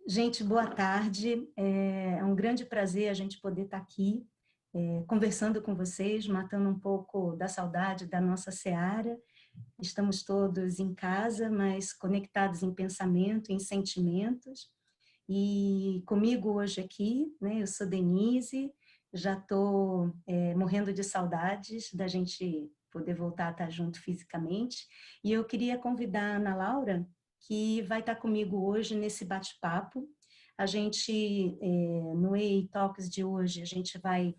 Gente, boa tarde. É um grande prazer a gente poder estar aqui conversando com vocês, matando um pouco da saudade da nossa seara. Estamos todos em casa, mas conectados em pensamento, em sentimentos. E comigo hoje aqui, né, eu sou Denise, já estou morrendo de saudades da gente poder voltar a estar junto fisicamente. E eu queria convidar a Ana Laura, que vai estar comigo hoje nesse bate-papo. A gente, no EI Talks de hoje, a gente vai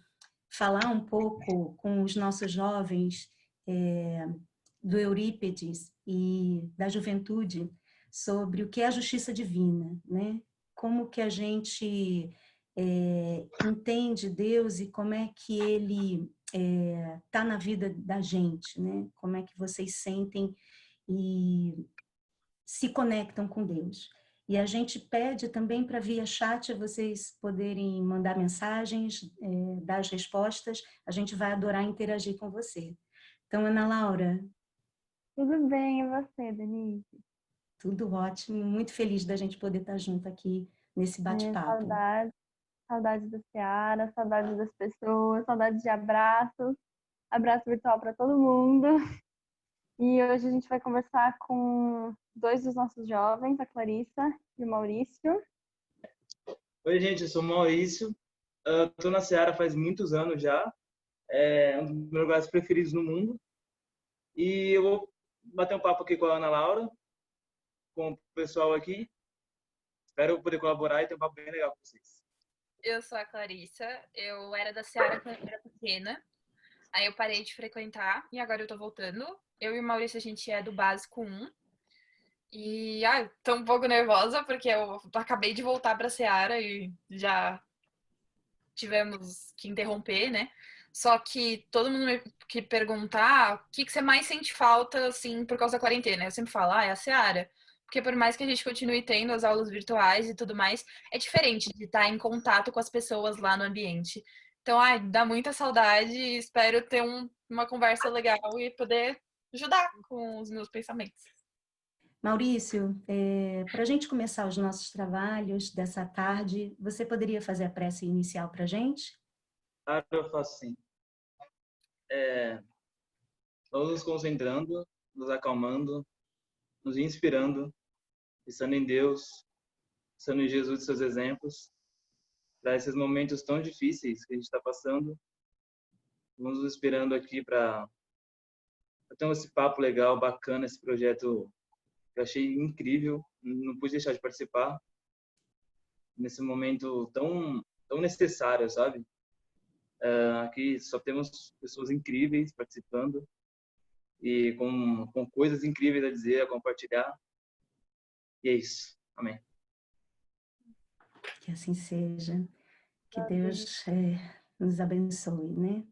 falar um pouco com os nossos jovens do Eurípides e da juventude sobre o que é a justiça divina, né? Como que a gente entende Deus e como é que Ele está na vida da gente, né? Como é que vocês sentem e se conectam com Deus. E a gente pede também para via chat vocês poderem mandar mensagens, dar as respostas. A gente vai adorar interagir com você. Então, Ana Laura, Tudo bem, e você, Denise? tudo ótimo, muito feliz da gente poder estar junto aqui nesse bate-papo. Saudade da Seara, saudade das pessoas, saudade de abraços, abraço virtual para todo mundo. E hoje a gente vai conversar com dois dos nossos jovens, a Clarissa e o Maurício. Oi, gente, eu sou o Maurício. Estou na Seara faz muitos anos já. É um dos meus lugares preferidos no mundo. E eu vou bater um papo aqui com a Ana Laura, com o pessoal aqui. Espero poder colaborar e ter um papo bem legal com vocês. Eu sou a Clarissa, eu era da Seara quando eu era pequena, aí eu parei de frequentar e agora eu tô voltando. Eu e o Maurício, a gente é do Básico 1 e tô um pouco nervosa porque eu acabei de voltar pra Seara e já tivemos que interromper, né? Só que todo mundo me que perguntar o que você mais sente falta, assim, por causa da quarentena. Eu sempre falo, é a Seara. Porque por mais que a gente continue tendo as aulas virtuais e tudo mais, é diferente de estar em contato com as pessoas lá no ambiente. Então, dá muita saudade e espero ter uma conversa legal e poder ajudar com os meus pensamentos. Maurício, para a gente começar os nossos trabalhos dessa tarde, você poderia fazer a prece inicial para a gente? Claro, eu faço sim. Vamos nos concentrando, nos acalmando, nos inspirando, pensando em Deus, pensando em Jesus e seus exemplos, para esses momentos tão difíceis que a gente está passando. Vamos nos inspirando aqui para ter esse papo legal, bacana, esse projeto que eu achei incrível. Não pude deixar de participar nesse momento tão necessário, sabe? Aqui só temos pessoas incríveis participando e com coisas incríveis a dizer, a compartilhar. E é isso. Amém. Que assim seja, que Deus nos abençoe, né?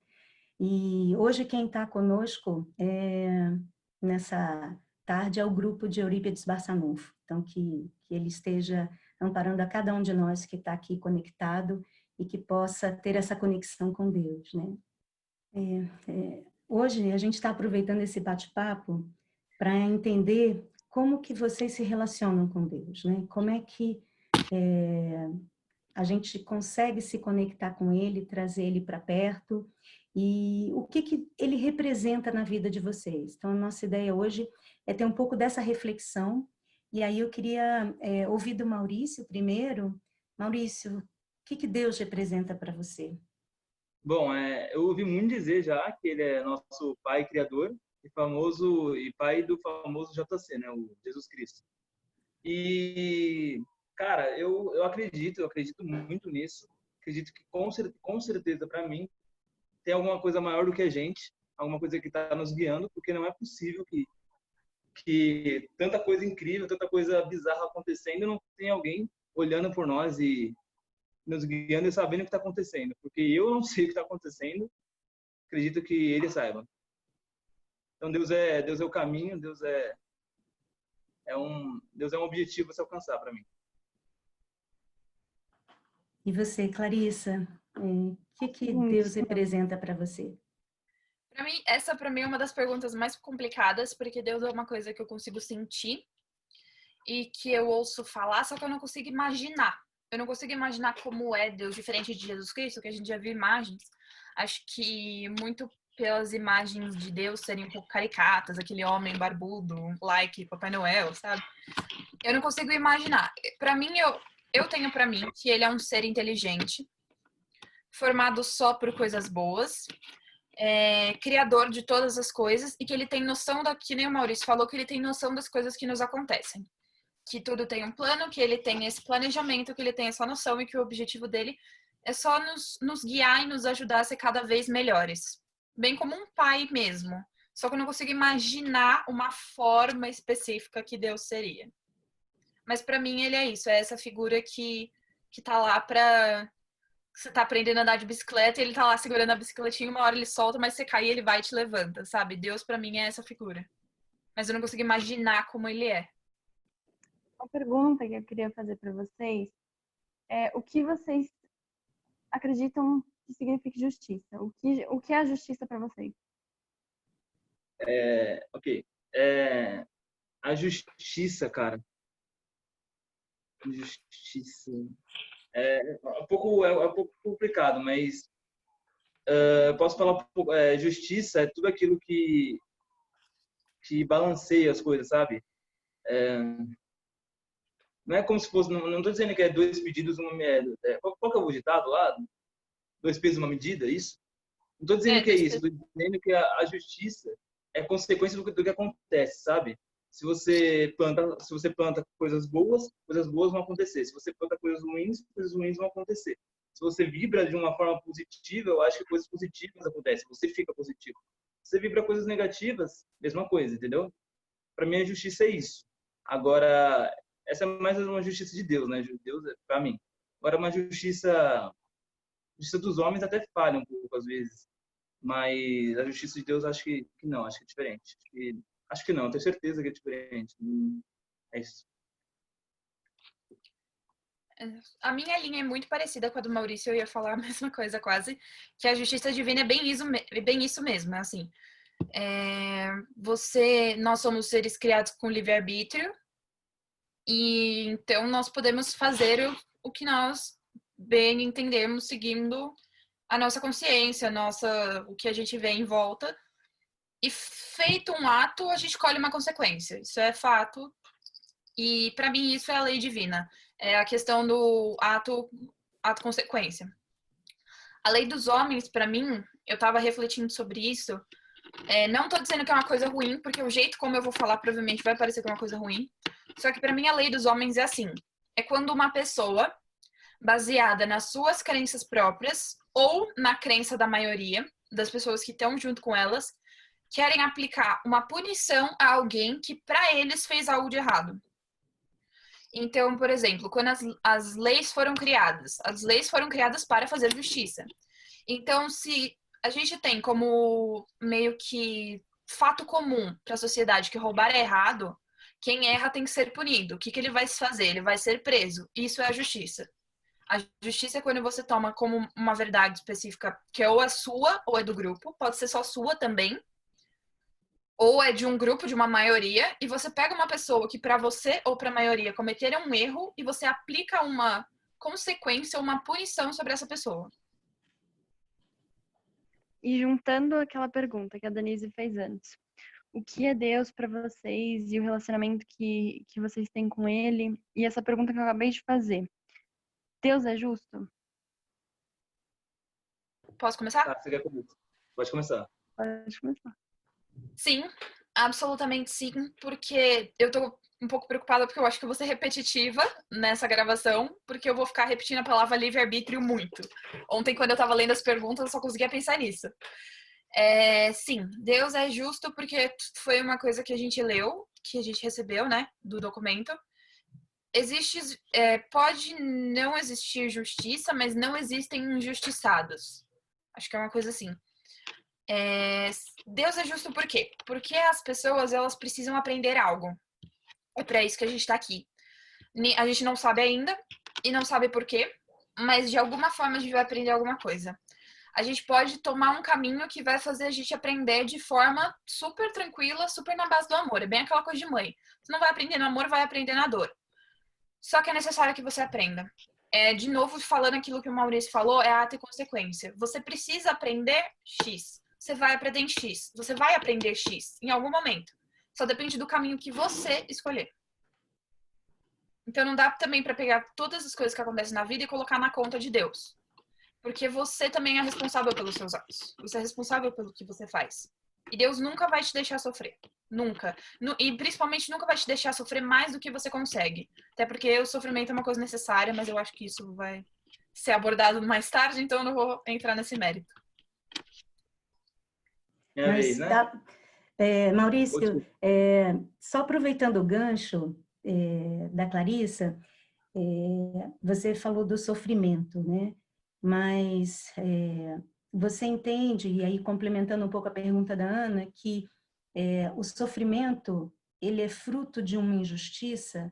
E hoje quem está conosco nessa tarde é o grupo de Eurípides Barçanufo. Então, que ele esteja amparando a cada um de nós que está aqui conectado e que possa ter essa conexão com Deus, né? Hoje a gente está aproveitando esse bate-papo para entender como que vocês se relacionam com Deus, né? Como é que a gente consegue se conectar com Ele, trazer Ele para perto e o que que Ele representa na vida de vocês. Então, a nossa ideia hoje é ter um pouco dessa reflexão e aí eu queria ouvir do Maurício primeiro. Maurício, o que que Deus representa para você? Bom, eu ouvi muito dizer já que ele é nosso pai criador e pai do famoso JC, né, o Jesus Cristo. E, cara, eu acredito muito nisso. Acredito que com certeza para mim tem alguma coisa maior do que a gente, alguma coisa que está nos guiando, porque não é possível que tanta coisa incrível, tanta coisa bizarra acontecendo e não tem alguém olhando por nós e nos guiando e sabendo o que está acontecendo, porque eu não sei o que está acontecendo, acredito que ele saiba. Então Deus é o caminho, Deus é um objetivo a se alcançar para mim. E você, Clarissa, o que que Deus representa para você? Essa para mim é uma das perguntas mais complicadas, porque Deus é uma coisa que eu consigo sentir e que eu ouço falar, só que eu não consigo imaginar. Eu não consigo imaginar como é Deus diferente de Jesus Cristo, que a gente já viu imagens. Acho que muito pelas imagens de Deus serem um pouco caricatas, aquele homem barbudo, like Papai Noel, sabe? Eu não consigo imaginar. Para mim, eu tenho para mim que ele é um ser inteligente, formado só por coisas boas, criador de todas as coisas e que ele tem noção que nem o Maurício falou, que ele tem noção das coisas que nos acontecem. Que tudo tem um plano, que ele tem esse planejamento, que ele tem essa noção e que o objetivo dele é só nos guiar e nos ajudar a ser cada vez melhores. Bem como um pai mesmo. Só que eu não consigo imaginar uma forma específica que Deus seria. Mas para mim ele é isso, é essa figura que tá lá pra... Você tá aprendendo a andar de bicicleta e ele tá lá segurando a bicicletinha, uma hora ele solta, mas você cai e ele vai e te levanta, sabe? Deus para mim é essa figura. Mas eu não consigo imaginar como ele é. Uma pergunta que eu queria fazer para vocês é o que vocês acreditam que significa justiça? O que é a justiça para vocês? Ok. A justiça, cara. Justiça. É um pouco complicado, mas eu posso falar um pouco. Justiça é tudo aquilo que balanceia as coisas, sabe? Não é como se fosse. Não estou dizendo que é dois pedidos, uma medida. Qual que é o ditado lá? Dois pesos, uma medida, isso? Não estou dizendo que é isso. Estou dizendo que a justiça é consequência do que acontece, sabe? Se você planta coisas boas vão acontecer. Se você planta coisas ruins vão acontecer. Se você vibra de uma forma positiva, eu acho que coisas positivas acontecem. Você fica positivo. Se você vibra coisas negativas, mesma coisa, entendeu? Para mim, a justiça é isso. Agora, essa é mais uma justiça de Deus, né? Deus é para mim. Agora, uma justiça dos homens até falha um pouco às vezes. Mas a justiça de Deus acho que não, acho que é diferente. Acho que não, tenho certeza que é diferente. É isso. A minha linha é muito parecida com a do Maurício, eu ia falar a mesma coisa quase, que a justiça divina é bem isso mesmo, é assim. Nós somos seres criados com livre-arbítrio, e então nós podemos fazer o que nós bem entendemos, seguindo a nossa consciência, o que a gente vê em volta. E feito um ato, a gente colhe uma consequência. Isso é fato. E para mim isso é a lei divina. É a questão do ato-consequência. A lei dos homens, para mim, eu estava refletindo sobre isso. Não estou dizendo que é uma coisa ruim, porque o jeito como eu vou falar provavelmente vai parecer que é uma coisa ruim. Só que para mim a lei dos homens é assim. É quando uma pessoa, baseada nas suas crenças próprias ou na crença da maioria das pessoas que estão junto com elas, querem aplicar uma punição a alguém que para eles fez algo de errado. Então, por exemplo, quando as leis foram criadas para fazer justiça. Então, se a gente tem como meio que fato comum para a sociedade que roubar é errado, quem erra tem que ser punido. O que ele vai fazer? Ele vai ser preso. Isso é a justiça. A justiça é quando você toma como uma verdade específica que ou é sua ou é do grupo, pode ser só sua também, ou é de um grupo, de uma maioria, e você pega uma pessoa que para você ou para a maioria cometeram um erro e você aplica uma consequência, uma punição sobre essa pessoa. E juntando aquela pergunta que a Denise fez antes, o que é Deus para vocês e o relacionamento que vocês têm com Ele? E essa pergunta que eu acabei de fazer. Deus é justo? Posso começar? Você quer começar? Pode começar. Pode começar. Sim, absolutamente sim, porque eu tô um pouco preocupada porque eu acho que eu vou ser repetitiva nessa gravação, porque eu vou ficar repetindo a palavra livre-arbítrio muito. Ontem, quando eu tava lendo as perguntas, eu só conseguia pensar nisso. Sim, Deus é justo porque foi uma coisa que a gente leu, que a gente recebeu, né, do documento. Pode não existir justiça, mas não existem injustiçados. Acho que é uma coisa assim. Deus é justo por quê? Porque as pessoas, elas precisam aprender algo. É para isso que a gente tá aqui. A gente não sabe ainda, e não sabe por quê, mas de alguma forma a gente vai aprender alguma coisa. a gente pode tomar um caminho que vai fazer a gente aprender de forma super tranquila, super na base do amor. É bem aquela coisa de mãe. Você não vai aprender no amor, vai aprender na dor. Só que é necessário que você aprenda. De novo, falando aquilo que o Maurício falou, é ato e consequência. Você precisa aprender X. Você vai aprender em X. Você vai aprender X em algum momento. Só depende do caminho que você escolher. Então não dá também para pegar todas as coisas que acontecem na vida e colocar na conta de Deus. Porque você também é responsável pelos seus atos. Você é responsável pelo que você faz. E Deus nunca vai te deixar sofrer. Nunca. E principalmente nunca vai te deixar sofrer mais do que você consegue. Até porque o sofrimento é uma coisa necessária, mas eu acho que isso vai ser abordado mais tarde, então eu não vou entrar nesse mérito. Minha vez, né? Maurício, só aproveitando o gancho da Clarissa, você falou do sofrimento, né? Mas você entende, e aí complementando um pouco a pergunta da Ana, que o sofrimento, ele é fruto de uma injustiça,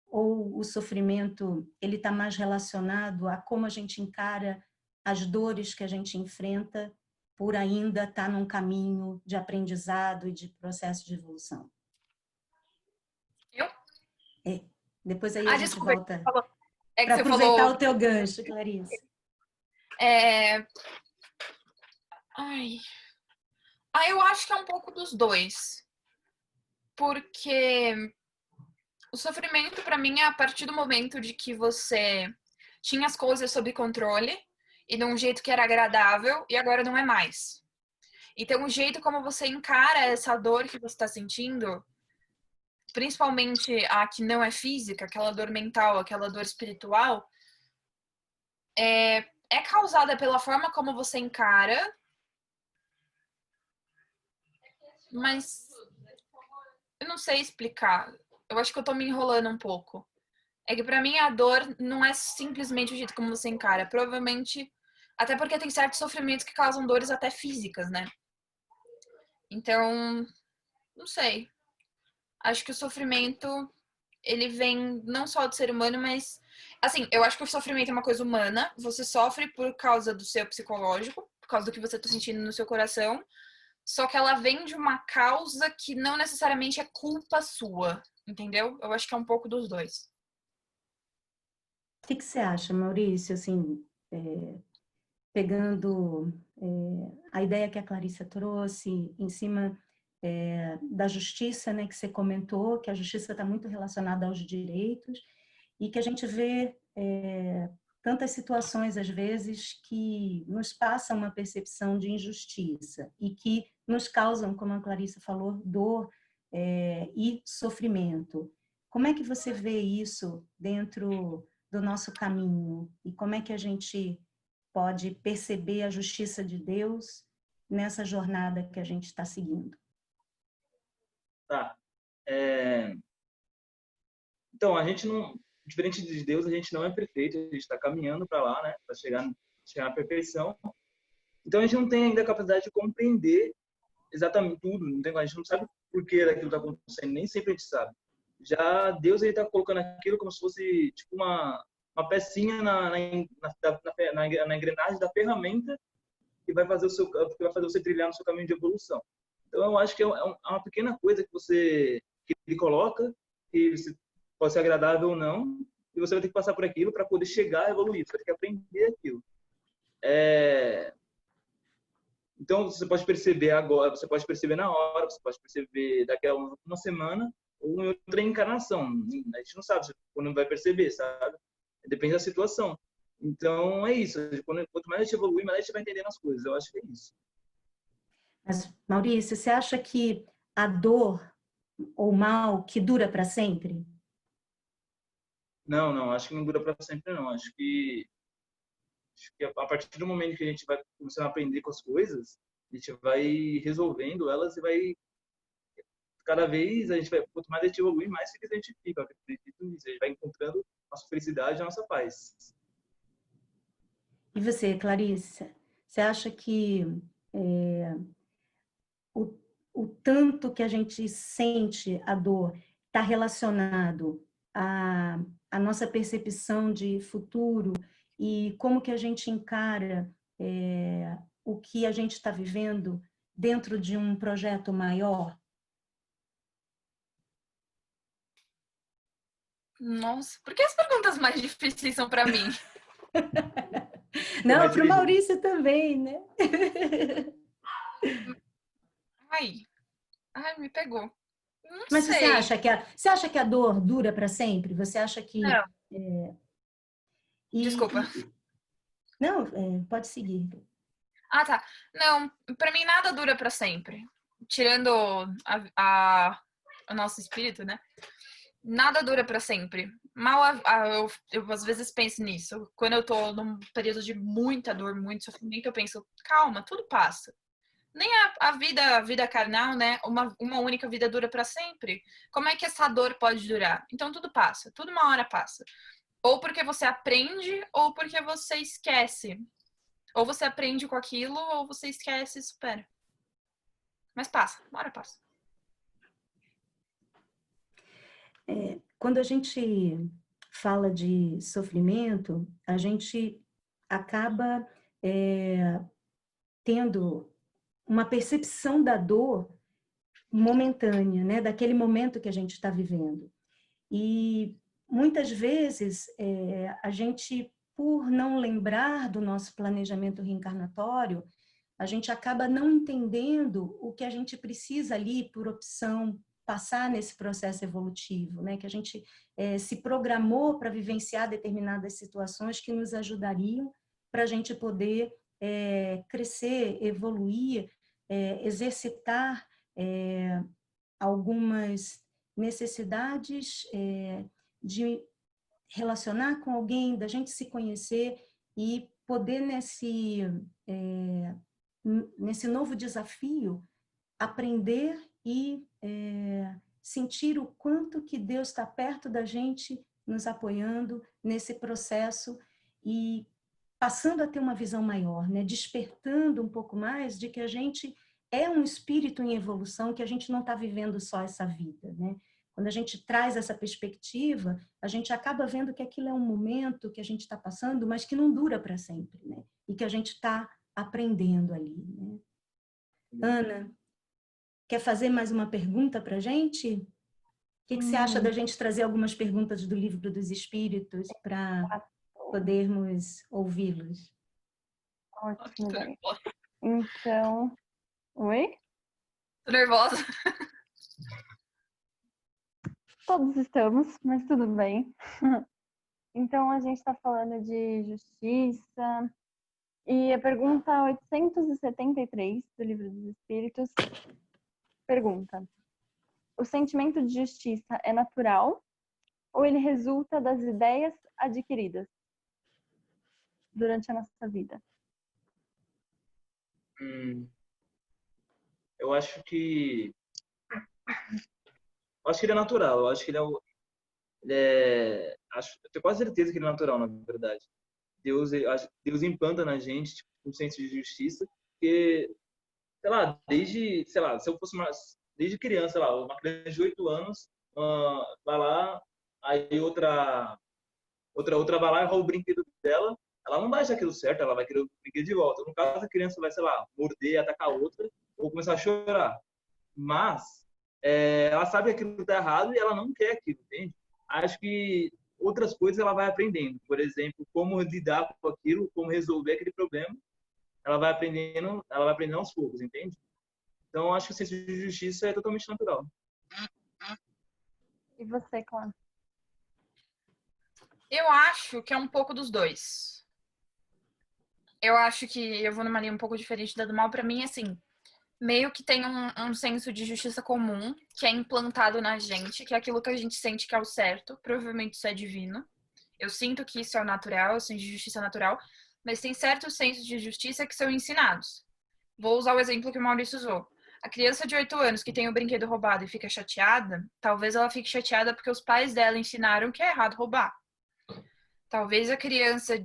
ou o sofrimento, ele está mais relacionado a como a gente encara as dores que a gente enfrenta por ainda estar num caminho de aprendizado e de processo de evolução? Eu? Depois aí a gente desculpa, volta para aproveitar falou... o teu gancho, Clarissa. Eu acho que é um pouco dos dois. Porque o sofrimento, para mim, é a partir do momento de que você tinha as coisas sob controle e de um jeito que era agradável e agora não é mais. Então, o jeito como você encara essa dor que você está sentindo, principalmente a que não é física, aquela dor mental, aquela dor espiritual, é causada pela forma como você encara, mas eu não sei explicar. Eu acho que eu tô me enrolando um pouco. É que pra mim a dor não é simplesmente o jeito como você encara. Provavelmente, até porque tem certos sofrimentos que causam dores até físicas, né? Então, não sei. Acho que o sofrimento, ele vem não só do ser humano, mas... Assim, eu acho que o sofrimento é uma coisa humana. Você sofre por causa do seu psicológico, por causa do que você tá sentindo no seu coração. Só que ela vem de uma causa que não necessariamente é culpa sua, entendeu? Eu acho que é um pouco dos dois. O que você acha, Maurício, assim, pegando a ideia que a Clarissa trouxe em cima da justiça, né, que você comentou, que a justiça está muito relacionada aos direitos, e que a gente vê tantas situações, às vezes, que nos passam uma percepção de injustiça e que nos causam, como a Clarissa falou, dor e sofrimento. Como é que você vê isso dentro do nosso caminho? E como é que a gente pode perceber a justiça de Deus nessa jornada que a gente está seguindo? Tá. Então, a gente não... Diferente de Deus, a gente não é perfeito. A gente está caminhando para lá, né? Para chegar na perfeição. Então, a gente não tem ainda a capacidade de compreender exatamente tudo. A gente não sabe o porquê daquilo está acontecendo. Nem sempre a gente sabe. Já Deus está colocando aquilo como se fosse tipo uma pecinha na engrenagem da ferramenta que vai fazer você trilhar no seu caminho de evolução. Então, eu acho que é uma pequena coisa que ele coloca, que pode ser agradável ou não, e você vai ter que passar por aquilo para poder chegar a evoluir. Você vai ter que aprender aquilo. Então, você pode perceber agora, você pode perceber na hora, você pode perceber daqui a uma semana ou em outra encarnação. A gente não sabe quando vai perceber, sabe? Depende da situação. Então, é isso. Quanto mais a gente evolui, mais a gente vai entendendo as coisas. Eu acho que é isso. Mas, Maurício, você acha que a dor ou mal que dura para sempre? Não. Acho que não dura para sempre, não. Acho que a partir do momento que a gente vai começar a aprender com as coisas, a gente vai resolvendo elas e vai... Cada vez, quanto mais a gente evolui, mais feliz a gente fica. Eu acredito nisso. A gente vai encontrando a nossa felicidade e a nossa paz. E você, Clarissa, você acha que o tanto que a gente sente a dor está relacionado à nossa percepção de futuro e como que a gente encara o que a gente está vivendo dentro de um projeto maior? Nossa, por que as perguntas mais difíceis são para mim? Não, para o Maurício também, né? Ai, me pegou. Não Mas sei. você acha que a dor dura para sempre? Você acha que... Não, E, desculpa. não, pode seguir. Ah, tá. Não, para mim nada dura para sempre. Tirando o nosso espírito, né? Nada dura para sempre. Eu às vezes penso nisso. Quando eu tô num período de muita dor, muito sofrimento, eu penso, calma, tudo passa. Nem a vida carnal, né? Uma única vida dura para sempre. Como é que essa dor pode durar? Então tudo passa, tudo uma hora passa. Ou porque você aprende, ou porque você esquece. Ou você aprende com aquilo, ou você esquece e supera. Mas passa, uma hora passa. Quando a gente fala de sofrimento, a gente acaba tendo uma percepção da dor momentânea, né? Daquele momento que a gente está vivendo. E muitas vezes a gente, por não lembrar do nosso planejamento reencarnatório, a gente acaba não entendendo o que a gente precisa ali, por opção, passar nesse processo evolutivo, né? Que a gente se programou para vivenciar determinadas situações que nos ajudariam para a gente poder crescer, evoluir, exercitar algumas necessidades de relacionar com alguém, da gente se conhecer e poder nesse novo desafio aprender e sentir o quanto que Deus está perto da gente, nos apoiando nesse processo e passando a ter uma visão maior, né? Despertando um pouco mais de que a gente é um espírito em evolução, que a gente não está vivendo só essa vida, né? Quando a gente traz essa perspectiva, a gente acaba vendo que aquilo é um momento que a gente está passando, mas que não dura para sempre, né? E que a gente está aprendendo ali, né? Ana, quer fazer mais uma pergunta para a gente? O que você acha da gente trazer algumas perguntas do Livro dos Espíritos para podermos ouvi-los? Ótimo, ideia. Então, oi? Tô nervosa. Todos estamos, mas tudo bem. Então, a gente está falando de justiça. E a pergunta 873 do Livro dos Espíritos pergunta: o sentimento de justiça é natural ou ele resulta das ideias adquiridas durante a nossa vida? Eu acho que ele é natural. Eu acho que eu tenho quase certeza que ele é natural, na verdade. Deus implanta na gente tipo, um senso de justiça, porque, sei lá, se eu fosse desde criança, sei lá, uma criança de 8 anos, vai lá, aí outra vai lá e rouba o brinquedo dela, ela não vai achar aquilo certo, ela vai querer o brinquedo de volta. No caso, a criança vai, sei lá, morder, atacar a outra, ou começar a chorar. Mas, ela sabe que aquilo está errado e ela não quer aquilo, entende? Acho que outras coisas ela vai aprendendo. Por exemplo, como lidar com aquilo, como resolver aquele problema. Ela vai aprendendo aos poucos, entende? Então, acho que o senso de justiça é totalmente natural. E você, Clã? Eu acho que é um pouco dos dois. Eu acho que eu vou numa linha um pouco diferente da do mal. Pra mim, assim, meio que tem um senso de justiça comum que é implantado na gente, que é aquilo que a gente sente que é o certo. Provavelmente isso é divino. Eu sinto que isso é o natural, o senso de justiça natural. Mas tem certos sensos de justiça que são ensinados. Vou usar o exemplo que o Maurício usou. A criança de 8 anos que tem o brinquedo roubado e fica chateada, talvez ela fique chateada porque os pais dela ensinaram que é errado roubar. Talvez a criança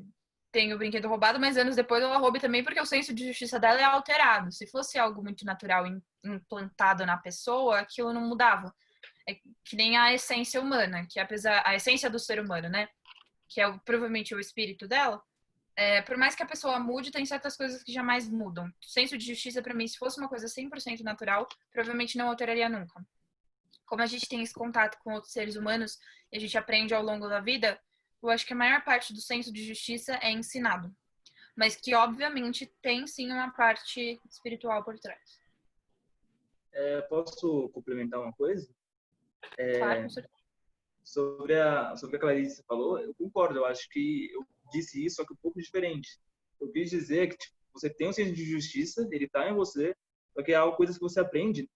tenha o brinquedo roubado, mas anos depois ela roube também porque o senso de justiça dela é alterado. Se fosse algo muito natural implantado na pessoa, aquilo não mudava. É que nem a essência humana, que apesar a essência do ser humano, né, que é provavelmente o espírito dela, Por mais que a pessoa mude, tem certas coisas que jamais mudam. O senso de justiça, para mim, se fosse uma coisa 100% natural, provavelmente não alteraria nunca. Como a gente tem esse contato com outros seres humanos e a gente aprende ao longo da vida, eu acho que a maior parte do senso de justiça é ensinado. Mas que, obviamente, tem sim uma parte espiritual por trás. Posso complementar uma coisa? Claro, com certeza. Sobre a Clarice falou, eu concordo. Eu acho que eu disse isso, só que um pouco diferente. Eu quis dizer que tipo, você tem um senso de justiça, ele está em você, só que é coisas que você aprende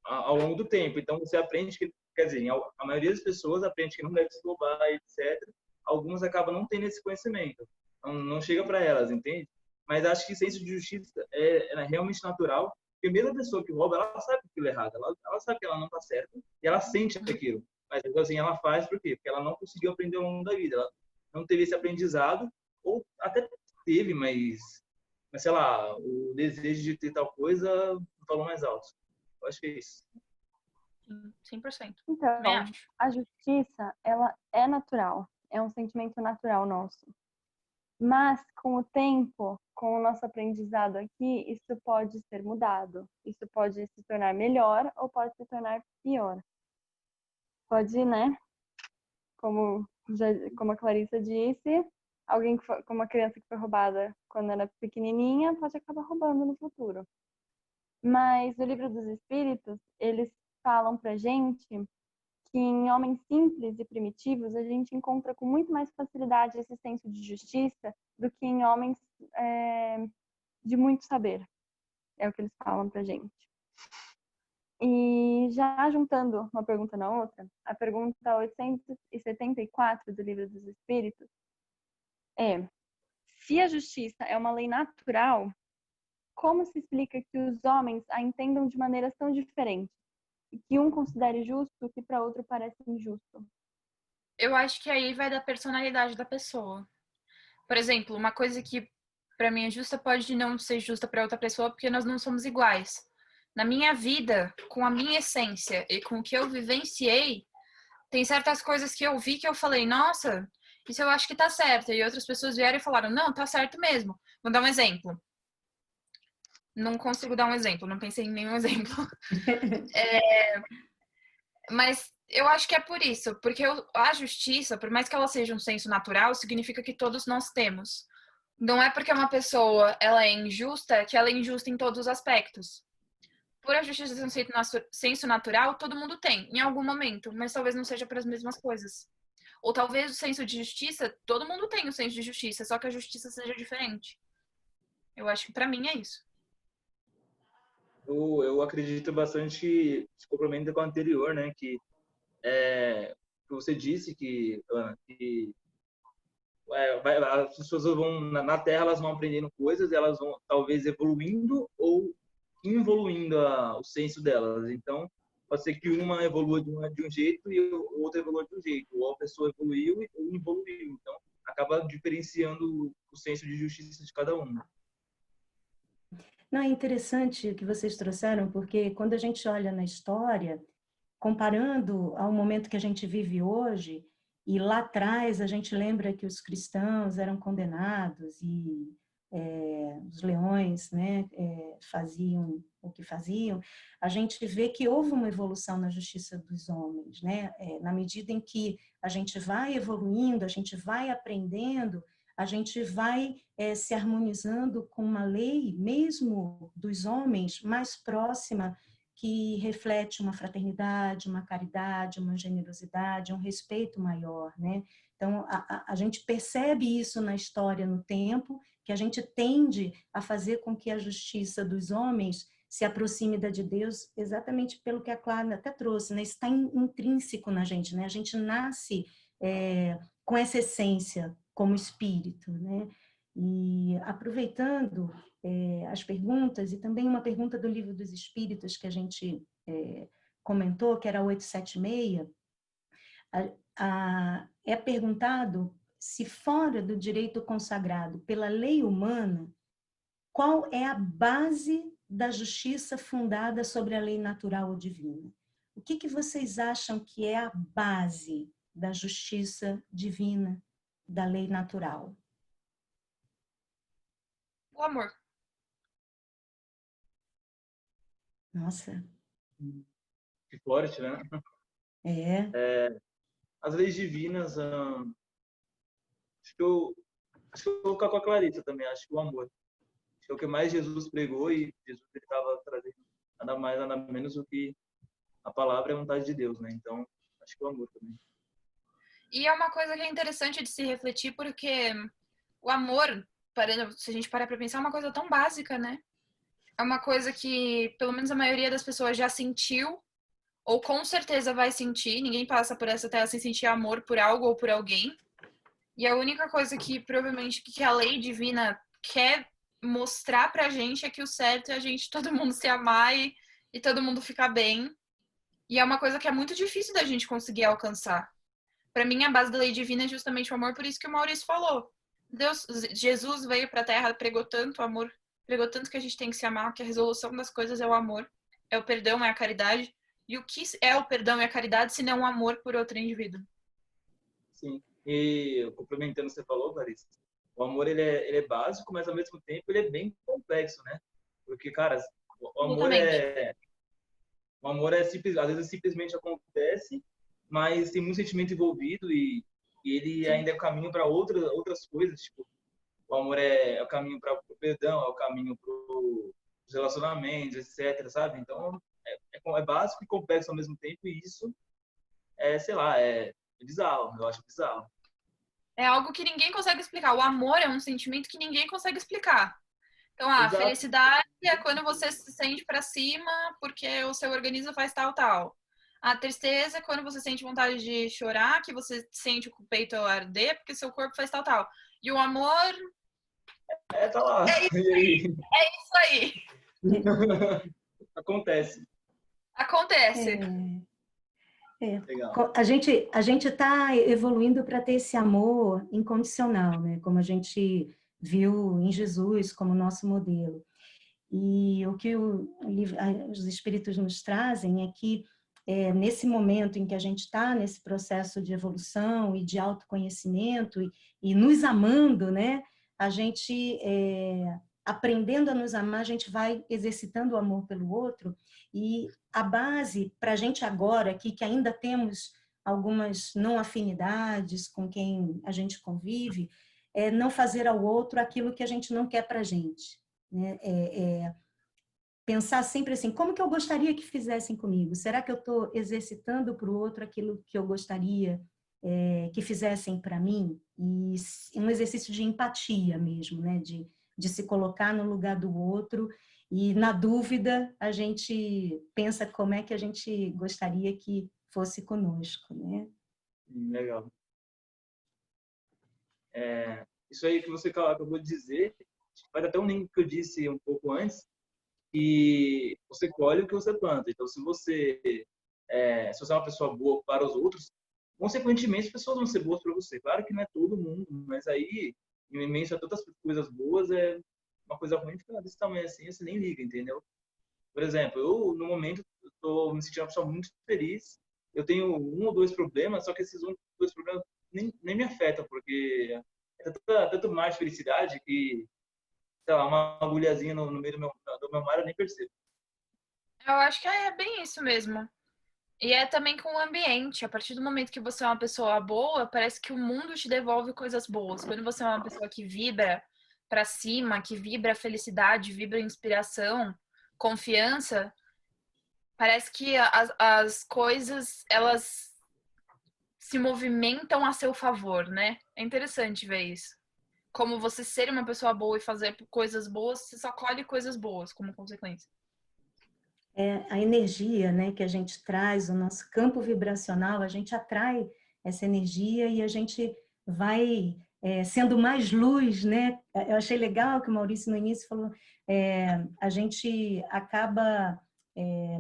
ao longo do tempo. Então, você aprende que, quer dizer, a maioria das pessoas aprende que não deve se roubar, etc. Algumas acabam não tendo esse conhecimento. Não chega para elas, entende? Mas acho que senso de justiça é realmente natural. Porque mesmo a pessoa que rouba, ela sabe que aquilo é errado. Ela sabe que ela não está certa e ela sente aquilo. Mas, assim, ela faz por quê? Porque ela não conseguiu aprender ao longo da vida. Ela não teve esse aprendizado, ou até teve, mas sei lá, o desejo de ter tal coisa falou mais alto. Eu acho que é isso. 100%. Então, a justiça, ela é natural. É um sentimento natural nosso. Mas, com o tempo, com o nosso aprendizado aqui, isso pode ser mudado. Isso pode se tornar melhor ou pode se tornar pior. Pode, né? Como a Clarissa disse, alguém como uma criança que foi roubada quando era pequenininha pode acabar roubando no futuro. Mas no livro dos Espíritos, eles falam pra gente que em homens simples e primitivos a gente encontra com muito mais facilidade esse senso de justiça do que em homens de muito saber. É o que eles falam pra gente. E já juntando uma pergunta na outra, a pergunta 874 do Livro dos Espíritos é: se a justiça é uma lei natural, como se explica que os homens a entendam de maneiras tão diferentes e que um considere justo o que para outro parece injusto? Eu acho que aí vai da personalidade da pessoa. Por exemplo, uma coisa que para mim é justa pode não ser justa para outra pessoa porque nós não somos iguais. Na minha vida, com a minha essência e com o que eu vivenciei, tem certas coisas que eu vi que eu falei, nossa, isso eu acho que tá certo. E outras pessoas vieram e falaram, não, tá certo mesmo. Vou dar um exemplo. Não consigo dar um exemplo, não pensei em nenhum exemplo. Mas eu acho que é por isso, porque a justiça, por mais que ela seja um senso natural, significa que todos nós temos. Não é porque uma pessoa ela é injusta que ela é injusta em todos os aspectos. Por a justiça ser um senso natural, todo mundo tem, em algum momento, mas talvez não seja para as mesmas coisas. Ou talvez o senso de justiça, todo mundo tem o senso de justiça, só que a justiça seja diferente. Eu acho que para mim é isso. Eu acredito bastante, se complementa com o anterior, né? Que você disse que as pessoas vão na Terra, elas vão aprendendo coisas, elas vão talvez evoluindo ou involuindo o senso delas. Então, pode ser que uma evolua de um jeito e outra evolua de um jeito, ou a pessoa evoluiu e ou evoluiu. Então, acaba diferenciando o senso de justiça de cada um. Não, é interessante o que vocês trouxeram, porque quando a gente olha na história, comparando ao momento que a gente vive hoje, e lá atrás a gente lembra que os cristãos eram condenados e os leões, né, faziam o que faziam, a gente vê que houve uma evolução na justiça dos homens, né? Na medida em que a gente vai evoluindo, a gente vai aprendendo, a gente vai se harmonizando com uma lei, mesmo dos homens, mais próxima, que reflete uma fraternidade, uma caridade, uma generosidade, um respeito maior, né? Então, a gente percebe isso na história, no tempo, que a gente tende a fazer com que a justiça dos homens se aproxime da de Deus, exatamente pelo que a Clara até trouxe, né? Está intrínseco na gente, né? A gente nasce com essa essência como espírito, né? E aproveitando as perguntas, e também uma pergunta do Livro dos Espíritos que a gente comentou, que era a 876, é perguntado se fora do direito consagrado pela lei humana, qual é a base da justiça fundada sobre a lei natural ou divina? O que vocês acham que é a base da justiça divina, da lei natural? O amor. Nossa, Que forte, né? é. As leis divinas, acho que eu vou colocar com a Clarissa também, acho que o amor. Acho que é o que mais Jesus pregou e Jesus ele estava trazendo nada mais, nada menos do que a palavra e a vontade de Deus, né? Então, acho que o amor também. E é uma coisa que é interessante de se refletir, porque o amor, se a gente parar pra pensar, é uma coisa tão básica, né? É uma coisa que, pelo menos a maioria das pessoas já sentiu, ou com certeza vai sentir. Ninguém passa por essa terra sem sentir amor por algo ou por alguém. E a única coisa que provavelmente que a lei divina quer mostrar pra gente é que o certo é a gente, todo mundo se amar e todo mundo ficar bem. E é uma coisa que é muito difícil da gente conseguir alcançar. Para mim, a base da lei divina é justamente o amor, por isso que o Maurício falou. Jesus veio para a Terra, pregou tanto amor, pregou tanto que a gente tem que se amar, que a resolução das coisas é o amor, é o perdão, é a caridade. E o que é o perdão e a caridade se não o amor por outro indivíduo? Sim. E complementando o que você falou, Larissa, o amor ele é básico, mas ao mesmo tempo ele é bem complexo, né? Porque, cara, o amor Absolutamente. é o amor é simples, às vezes simplesmente acontece, mas tem muito sentimento envolvido e ele Sim. ainda é o caminho para outras coisas, tipo, o amor é o caminho para o perdão, é o caminho para os relacionamentos, etc, sabe? Então, é básico e complexo ao mesmo tempo e isso sei lá, é bizarro, eu acho bizarro. É algo que ninguém consegue explicar. O amor é um sentimento que ninguém consegue explicar. Então, a Exato. felicidade é quando você se sente para cima porque o seu organismo faz tal, tal. A tristeza é quando você sente vontade de chorar, que você sente o peito arder porque seu corpo faz tal, tal. E o amor Tá lá. é E aí? isso aí. Acontece. Acontece. É, Legal. a gente está evoluindo para ter esse amor incondicional, né? Como a gente viu em Jesus como nosso modelo. E o que os espíritos nos trazem é que nesse momento em que a gente está nesse processo de evolução e de autoconhecimento e nos amando, né? A gente aprendendo a nos amar, a gente vai exercitando o amor pelo outro e a base para a gente agora aqui que ainda temos algumas não afinidades com quem a gente convive, é não fazer ao outro aquilo que a gente não quer para a gente, né? Pensar sempre assim, como que eu gostaria que fizessem comigo? Será que eu estou exercitando para o outro aquilo que eu gostaria que fizessem para mim? E um exercício de empatia mesmo, né? De se colocar no lugar do outro e, na dúvida, a gente pensa como é que a gente gostaria que fosse conosco, né? Legal. Isso aí que você acabou de dizer, faz até um link que eu disse um pouco antes, que você colhe o que você planta. Então, se você é uma pessoa boa para os outros, consequentemente, as pessoas vão ser boas para você. Claro que não é todo mundo, mas aí, em imenso a tantas coisas boas, é uma coisa ruim fica desse tamanho assim, você nem liga, entendeu? Por exemplo, eu, no momento, estou me sentindo uma pessoa muito feliz. Eu tenho um ou dois problemas, só que esses um ou dois problemas nem me afetam, porque é tanto mais felicidade que, sei lá, uma agulhazinha no meio do meu mar eu nem percebo. Eu acho que é bem isso mesmo. E é também com o ambiente. A partir do momento que você é uma pessoa boa, parece que o mundo te devolve coisas boas. Quando você é uma pessoa que vibra pra cima, que vibra felicidade, vibra inspiração, confiança, parece que as coisas elas se movimentam a seu favor, né? É interessante ver isso. Como você ser uma pessoa boa e fazer coisas boas, você só colhe coisas boas como consequência. A energia, né, que a gente traz, o nosso campo vibracional, a gente atrai essa energia e a gente vai sendo mais luz, né? Eu achei legal que o Maurício no início falou, a gente acaba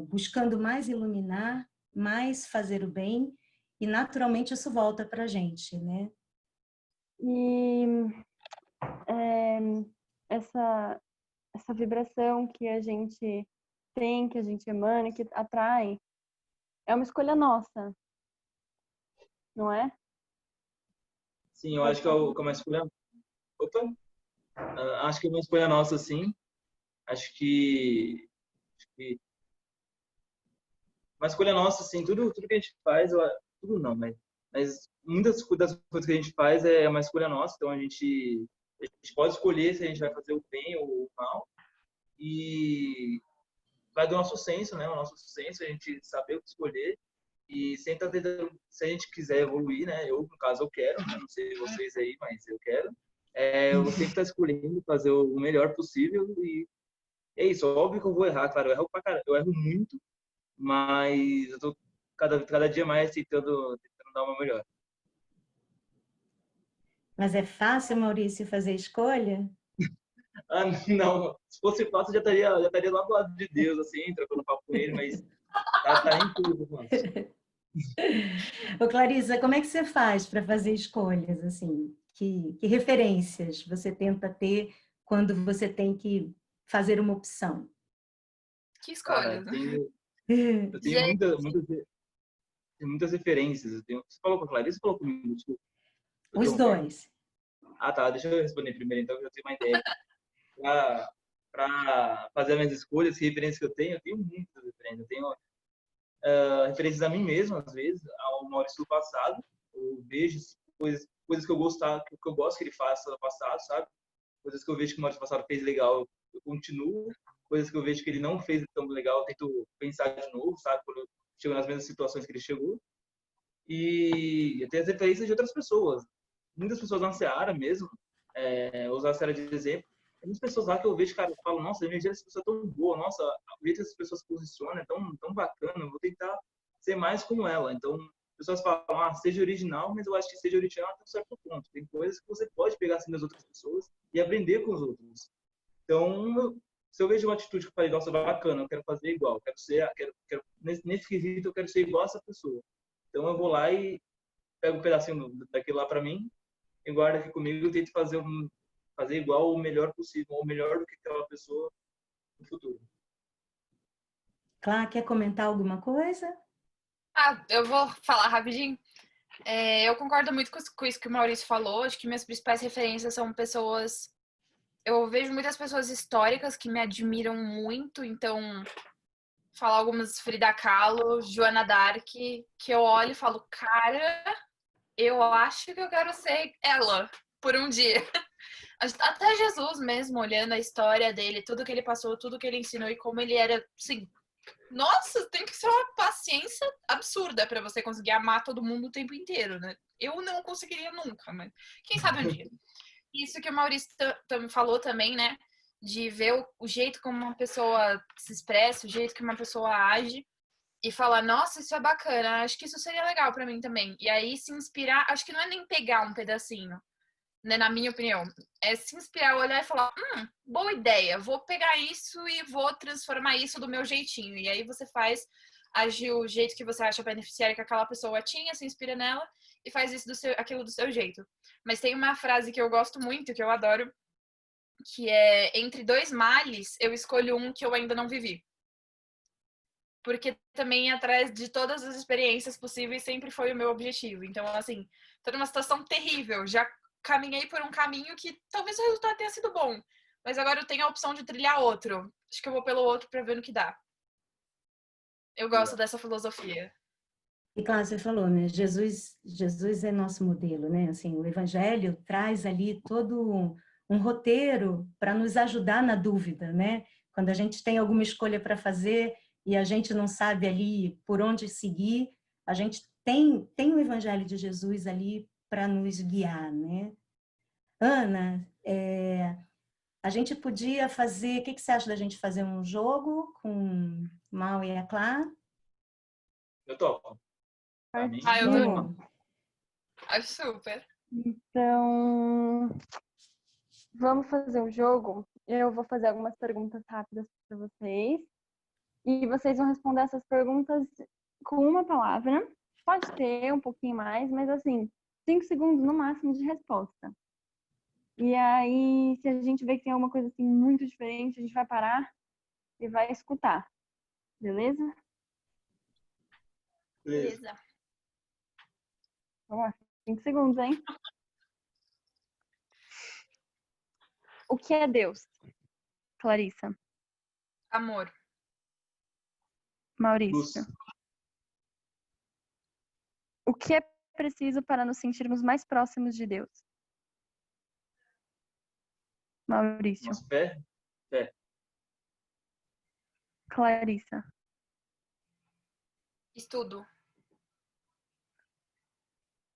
buscando mais iluminar, mais fazer o bem e naturalmente isso volta para a gente, né? E é, essa vibração que a gente tem, que a gente emana, que atrai, é uma escolha nossa, não é? Sim, eu Pode acho que falar. eu começo por... Opa! Acho que é uma escolha nossa, sim. Acho que uma escolha nossa, assim, tudo que a gente faz, tudo não, mas muitas das coisas que a gente faz é uma escolha nossa, então a gente pode escolher se a gente vai fazer o bem ou o mal, e vai do nosso senso, né? O nosso senso, a gente saber o que escolher, e sempre tá tentando, se a gente quiser evoluir, né? Eu, no caso, eu quero, né? Não sei vocês aí, mas eu quero. Eu sempre estar escolhendo fazer o melhor possível, e é isso, óbvio que eu vou errar, claro, eu erro pra caramba, eu erro muito, mas eu tô cada dia mais tentando dar o meu melhor. Mas é fácil, Maurício, fazer escolha? Ah, não, se fosse fácil, já estaria lá do lado de Deus, assim, trocando papo com ele, mas tá em tudo, mano. Ô, Clarissa, como é que você faz para fazer escolhas, assim? Que referências você tenta ter quando você tem que fazer uma opção? Que Cara, escolhas. eu tenho Gente, muitas referências. Você falou com a Clarice ou falou comigo? Desculpa, tô Os interrompendo. dois. Ah, tá, deixa eu responder primeiro, então, que eu tenho uma ideia. Para fazer as minhas escolhas, que referências que eu tenho muitas referências. Eu tenho referências a mim mesmo, às vezes, ao Maurício do passado. Eu vejo coisas que eu gostar, que eu gosto que ele faça no passado, sabe? Coisas que eu vejo que o Maurício do passado fez legal, eu continuo. Coisas que eu vejo que ele não fez tão legal, eu tento pensar de novo, sabe? Quando eu chego nas mesmas situações que ele chegou. E eu tenho as referências de outras pessoas. Muitas pessoas na Seara mesmo, usar a Seara de exemplo. Tem muitas pessoas lá que eu vejo, cara, eu falo, nossa, a energia dessa pessoa é tão boa, nossa, o jeito que essas pessoas se posicionam é tão bacana, eu vou tentar ser mais como ela. Então, pessoas falam, seja original, mas eu acho que seja original até um certo ponto. Tem coisas que você pode pegar assim das outras pessoas e aprender com os outros. Então, se eu vejo uma atitude que eu falei, nossa, bacana, eu quero fazer igual, nesse quesito eu quero ser igual a essa pessoa. Então eu vou lá e pego um pedacinho daquilo lá para mim e guardo aqui comigo e tento fazer igual o melhor possível, ou melhor do que aquela pessoa no futuro. Clá, quer comentar alguma coisa? eu vou falar rapidinho. Eu concordo muito com isso que o Maurício falou. Acho que minhas principais referências são pessoas. Eu vejo muitas pessoas históricas que me admiram muito, então falar algumas Frida Kahlo, Joana d'Arc, que eu olho e falo, cara, eu acho que eu quero ser ela por um dia. Até Jesus mesmo, olhando a história dele, tudo que ele passou, tudo que ele ensinou e como ele era, assim, nossa, tem que ser uma paciência absurda para você conseguir amar todo mundo o tempo inteiro, né? Eu não conseguiria nunca, mas quem sabe um dia. Isso que o Maurício falou também, né? De ver o jeito como uma pessoa se expressa, o jeito que uma pessoa age e falar, nossa, isso é bacana, acho que isso seria legal para mim também. E aí se inspirar, acho que não é nem pegar um pedacinho, né, na minha opinião, é se inspirar, olhar e falar, boa ideia, vou pegar isso e vou transformar isso do meu jeitinho. E aí você faz, age o jeito que você acha beneficiário que aquela pessoa tinha, se inspira nela e faz isso aquilo do seu jeito. Mas tem uma frase que eu gosto muito, que eu adoro, que é, entre dois males, eu escolho um que eu ainda não vivi. Porque também atrás de todas as experiências possíveis sempre foi o meu objetivo. Então, assim, tô numa situação terrível, já caminhei por um caminho que talvez o resultado tenha sido bom, mas agora eu tenho a opção de trilhar outro. Acho que eu vou pelo outro para ver no que dá. Eu gosto Legal. dessa filosofia. E claro, você falou, né? Jesus é nosso modelo, né? Assim, o Evangelho traz ali todo um roteiro para nos ajudar na dúvida, né? Quando a gente tem alguma escolha para fazer e a gente não sabe ali por onde seguir, a gente tem o Evangelho de Jesus ali para nos guiar, né? Ana, a gente podia fazer, o que você acha da gente fazer um jogo com Mal e a Clara? Eu topo. Pra mim, Eu pode também. chamar. Vamos. Acho super. Então, vamos fazer um jogo. Eu vou fazer algumas perguntas rápidas para vocês. E vocês vão responder essas perguntas com uma palavra. Pode ter um pouquinho mais, mas assim, 5 segundos no máximo de resposta. E aí, se a gente vê que tem alguma coisa assim muito diferente, a gente vai parar e vai escutar. Beleza? Beleza. Beleza. Vamos lá. 5 segundos, hein? O que é Deus? Clarissa. Amor. Maurício. Luz. O que é preciso para nos sentirmos mais próximos de Deus? Maurício. Nossa, fé. Clarissa. Estudo.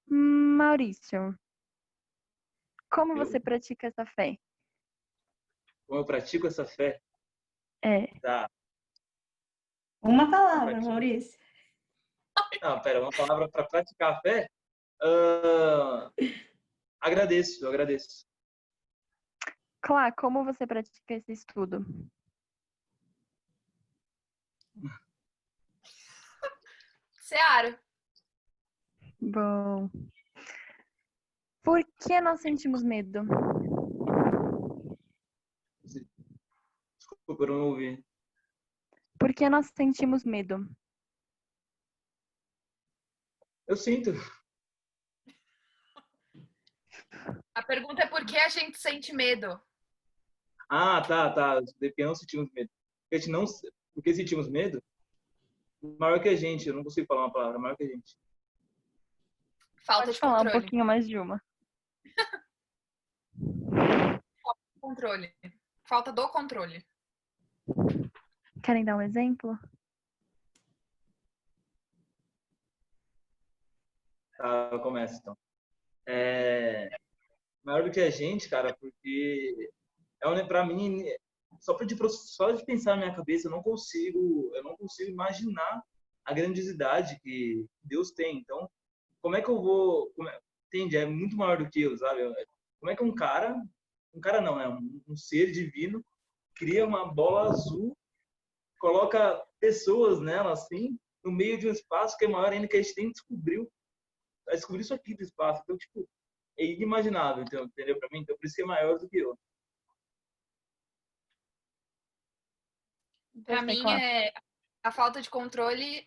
Maurício. Como Eu? você pratica essa fé? Como eu pratico essa fé? É. Tá. Uma palavra, Maurício. Não, pera, uma palavra para praticar a fé? Agradeço, eu agradeço. Clá, como você pratica esse estudo? Seara. Bom. Por que nós sentimos medo? Desculpa, eu não ouvi. Por que nós sentimos medo? Eu sinto. A pergunta é por que a gente sente medo? Ah, tá. Porque não sentimos medo. Porque sentimos medo? Maior que a gente. Eu não consigo falar uma palavra. Maior que a gente. Falta Pode de falar um controle. pouquinho mais de uma. Controle. Falta do controle. Querem dar um exemplo? Tá, eu começo então. Maior do que a gente, cara, porque pra mim, só de pensar na minha cabeça, eu não consigo imaginar a grandiosidade que Deus tem. Então, como é que eu vou, entende? É muito maior do que eu, sabe? Como é que um cara não, é um ser divino, cria uma bola azul, coloca pessoas nela assim, no meio de um espaço que é maior ainda que a gente nem descobriu. Vai descobrir isso aqui do espaço. Então, tipo, é inimaginável, então, entendeu? Pra mim, então por isso que é maior do que eu. Pra mim, a falta de controle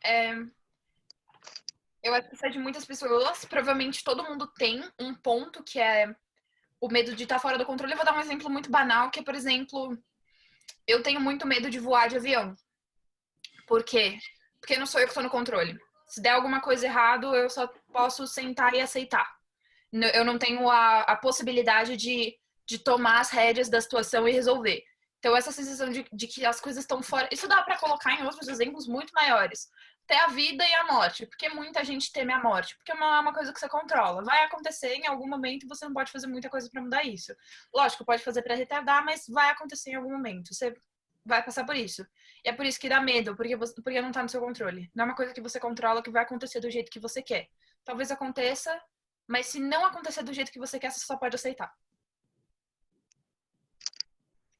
eu acho que isso é de muitas pessoas. Provavelmente todo mundo tem um ponto que é o medo de estar fora do controle. Eu vou dar um exemplo muito banal, que é, por exemplo, eu tenho muito medo de voar de avião. Por quê? Porque não sou eu que estou no controle. Se der alguma coisa errado, eu só posso sentar e aceitar. Eu não tenho a possibilidade de tomar as rédeas da situação e resolver. Então, essa sensação de que as coisas estão fora. Isso dá para colocar em outros exemplos muito maiores. Até a vida e a morte. Por que muita gente teme a morte? Porque é uma coisa que você controla. Vai acontecer em algum momento e você não pode fazer muita coisa para mudar isso. Lógico, pode fazer para retardar, mas vai acontecer em algum momento. Você vai passar por isso. E é por isso que dá medo, porque não tá no seu controle. Não é uma coisa que você controla que vai acontecer do jeito que você quer. Talvez aconteça, mas se não acontecer do jeito que você quer, você só pode aceitar.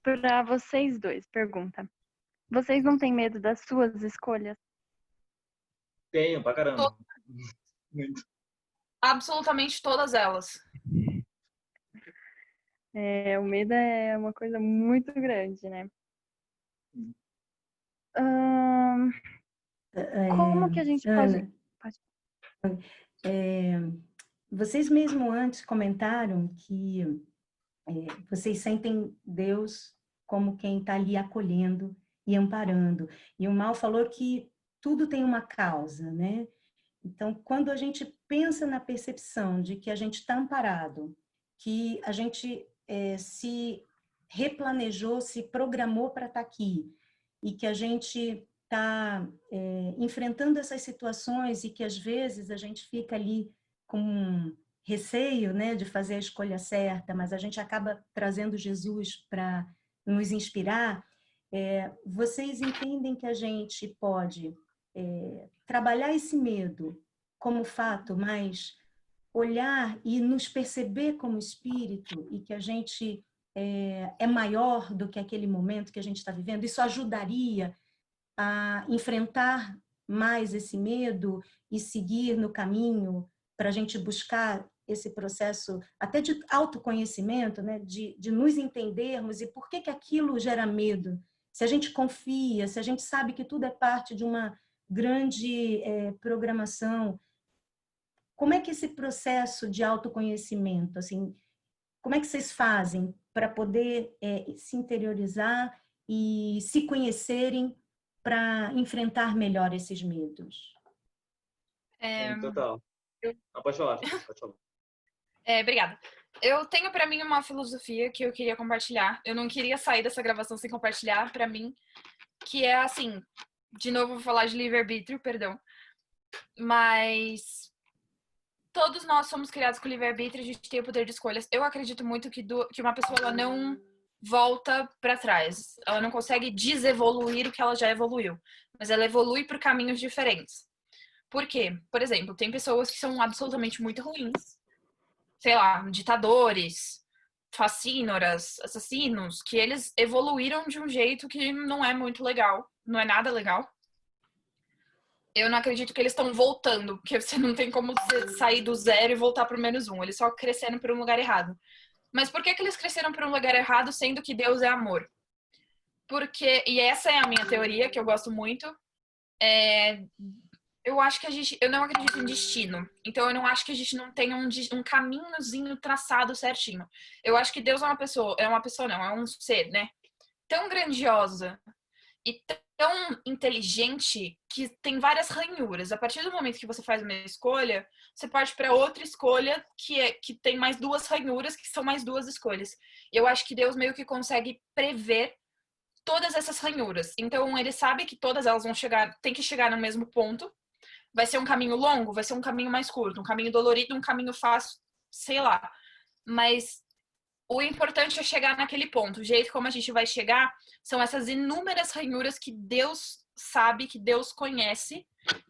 Para vocês dois, pergunta. Vocês não têm medo das suas escolhas? Tenho, pra caramba. Muito. Absolutamente todas elas. O medo é uma coisa muito grande, né? Como que a gente Ana, pode... vocês mesmo antes comentaram que vocês sentem Deus como quem está ali acolhendo e amparando. E o Mal falou que tudo tem uma causa, né? Então, quando a gente pensa na percepção de que a gente está amparado, que a gente se replanejou, se programou para estar aqui, e que a gente está enfrentando essas situações e que às vezes a gente fica ali com receio, né, de fazer a escolha certa, mas a gente acaba trazendo Jesus para nos inspirar. Vocês entendem que a gente pode trabalhar esse medo como fato, mas olhar e nos perceber como espírito e que a gente é maior do que aquele momento que a gente está vivendo? Isso ajudaria a enfrentar mais esse medo e seguir no caminho para a gente buscar esse processo até de autoconhecimento, né? de nos entendermos e por que aquilo gera medo. Se a gente confia, se a gente sabe que tudo é parte de uma grande programação, como é que esse processo de autoconhecimento, assim, como é que vocês fazem para poder se interiorizar e se conhecerem para enfrentar melhor esses medos? Sim, total. eu- Não, pode falar, pode falar. Obrigada. Eu tenho para mim uma filosofia que eu queria compartilhar. Eu não queria sair dessa gravação sem compartilhar para mim, que é assim, de novo vou falar de livre-arbítrio, perdão, mas todos nós somos criados com livre-arbítrio, a gente tem o poder de escolhas. Eu acredito muito que uma pessoa ela não volta para trás, ela não consegue desevoluir o que ela já evoluiu, mas ela evolui por caminhos diferentes. Por quê? Por exemplo, tem pessoas que são absolutamente muito ruins, sei lá, ditadores, facínoras, assassinos, que eles evoluíram de um jeito que não é muito legal, não é nada legal. Eu não acredito que eles estão voltando, porque você não tem como você sair do zero e voltar para o -1. Eles só cresceram para um lugar errado. Mas por que eles cresceram para um lugar errado, sendo que Deus é amor? Porque, e essa é a minha teoria, que eu gosto muito, eu acho que eu não acredito em destino. Então eu não acho que a gente não tem um caminhozinho traçado certinho. Eu acho que Deus é uma pessoa não, é um ser, né? Tão grandiosa e tão inteligente que tem várias ranhuras. A partir do momento que você faz uma escolha, você parte para outra escolha que tem mais duas ranhuras, que são mais duas escolhas. Eu acho que Deus meio que consegue prever todas essas ranhuras. Então ele sabe que todas elas vão chegar, tem que chegar no mesmo ponto. Vai ser um caminho longo, vai ser um caminho mais curto, um caminho dolorido, um caminho fácil, sei lá. Mas o importante é chegar naquele ponto. O jeito como a gente vai chegar são essas inúmeras ranhuras que Deus sabe, que Deus conhece,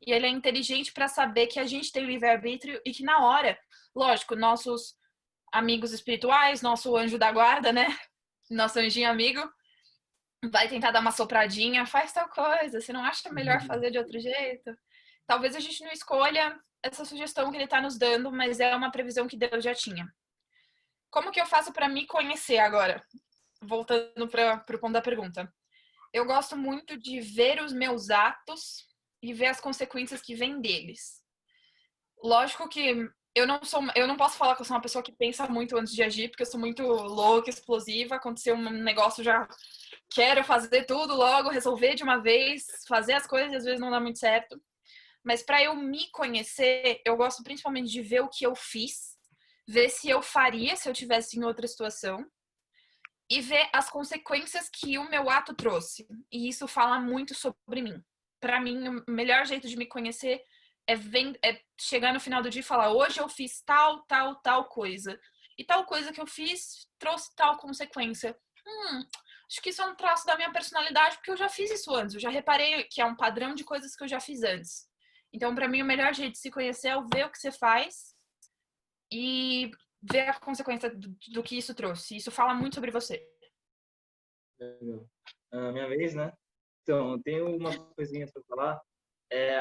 e ele é inteligente para saber que a gente tem livre-arbítrio e que na hora, lógico, nossos amigos espirituais, nosso anjo da guarda, né? Nosso anjinho amigo, vai tentar dar uma sopradinha, faz tal coisa, você não acha melhor fazer de outro jeito? Talvez a gente não escolha essa sugestão que ele está nos dando, mas é uma previsão que Deus já tinha. Como que eu faço para me conhecer agora? Voltando para o ponto da pergunta. Eu gosto muito de ver os meus atos e ver as consequências que vêm deles. Lógico que eu não posso falar que eu sou uma pessoa que pensa muito antes de agir, porque eu sou muito louca, explosiva. Aconteceu um negócio, já quero fazer tudo logo, resolver de uma vez, fazer as coisas e às vezes não dá muito certo. Mas para eu me conhecer, eu gosto principalmente de ver o que eu fiz, ver se eu faria se eu tivesse em outra situação e ver as consequências que o meu ato trouxe. E isso fala muito sobre mim. Para mim, o melhor jeito de me conhecer é chegar no final do dia e falar: hoje eu fiz tal, tal, tal coisa. E tal coisa que eu fiz trouxe tal consequência. Acho que isso é um traço da minha personalidade, porque eu já fiz isso antes. Eu já reparei que é um padrão de coisas que eu já fiz antes. Então, para mim, o melhor jeito de se conhecer é ver o que você faz e ver a consequência do que isso trouxe. Isso fala muito sobre você. Legal. Minha vez, né? Então, tenho umas coisinhas para falar.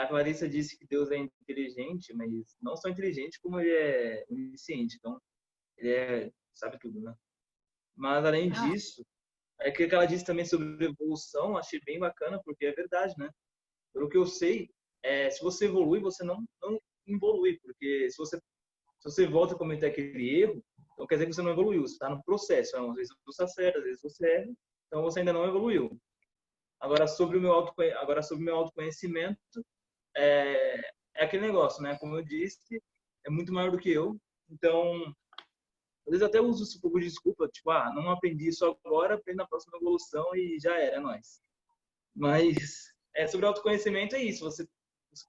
A Clarissa disse que Deus é inteligente, mas não só inteligente, como ele é onisciente. Então, sabe tudo, né? Mas, além disso, é que ela disse também sobre evolução, achei bem bacana, porque é verdade, né? Pelo que eu sei, se você evolui, você não evolui, porque se você volta a cometer aquele erro, então quer dizer que você não evoluiu, você está no processo. Às vezes você acerta, às vezes você erra, então você ainda não evoluiu. Agora, sobre o meu autoconhecimento, é aquele negócio, né? Como eu disse, é muito maior do que eu. Então, às vezes eu até uso isso como desculpa, tipo, não aprendi isso agora, aprendo na próxima evolução e já era, é nóis. Mas sobre autoconhecimento é isso, você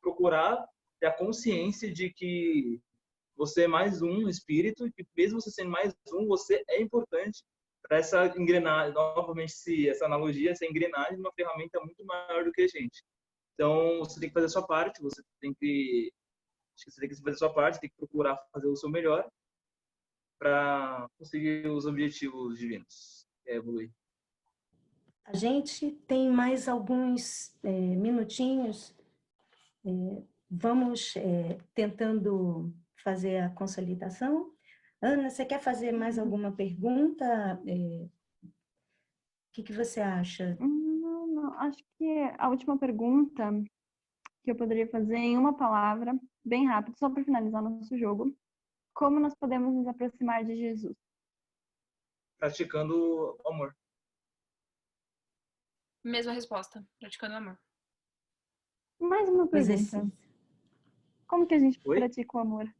procurar ter a consciência de que você é mais um espírito e que mesmo você sendo mais um, você é importante para essa engrenagem, novamente essa analogia, essa engrenagem de uma ferramenta muito maior do que a gente. Então, você tem que fazer a sua parte, você tem que fazer a sua parte, tem que procurar fazer o seu melhor para conseguir os objetivos divinos, evoluir. A gente tem mais alguns minutinhos. Vamos tentando fazer a consolidação. Ana, você quer fazer mais alguma pergunta? O que você acha? Não, acho que a última pergunta que eu poderia fazer em uma palavra, bem rápido, só para finalizar nosso jogo. Como nós podemos nos aproximar de Jesus? praticando o amor. Mesma resposta, praticando amor. Mais uma pergunta. Exercício. Como que a gente Oi? pratica o amor?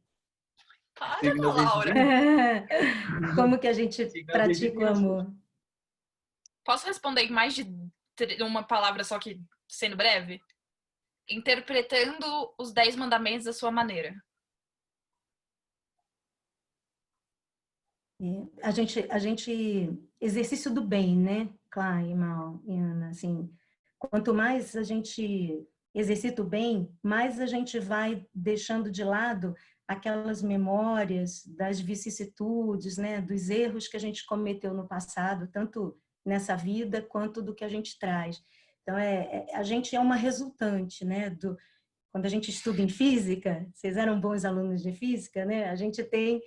Para, Seguindo as leis Laura. divinas. Como que a gente Seguindo as leis pratica o divinas. amor? Posso responder em mais de uma palavra, só que sendo breve? Interpretando os 10 mandamentos da sua maneira. A gente exercício do bem, né, Clara e Mal e Ana, assim, quanto mais a gente exercita o bem, mais a gente vai deixando de lado aquelas memórias das vicissitudes, né, dos erros que a gente cometeu no passado, tanto nessa vida quanto do que a gente traz. Então, a gente é uma resultante, né, quando a gente estuda em física, vocês eram bons alunos de física, né? A gente tem,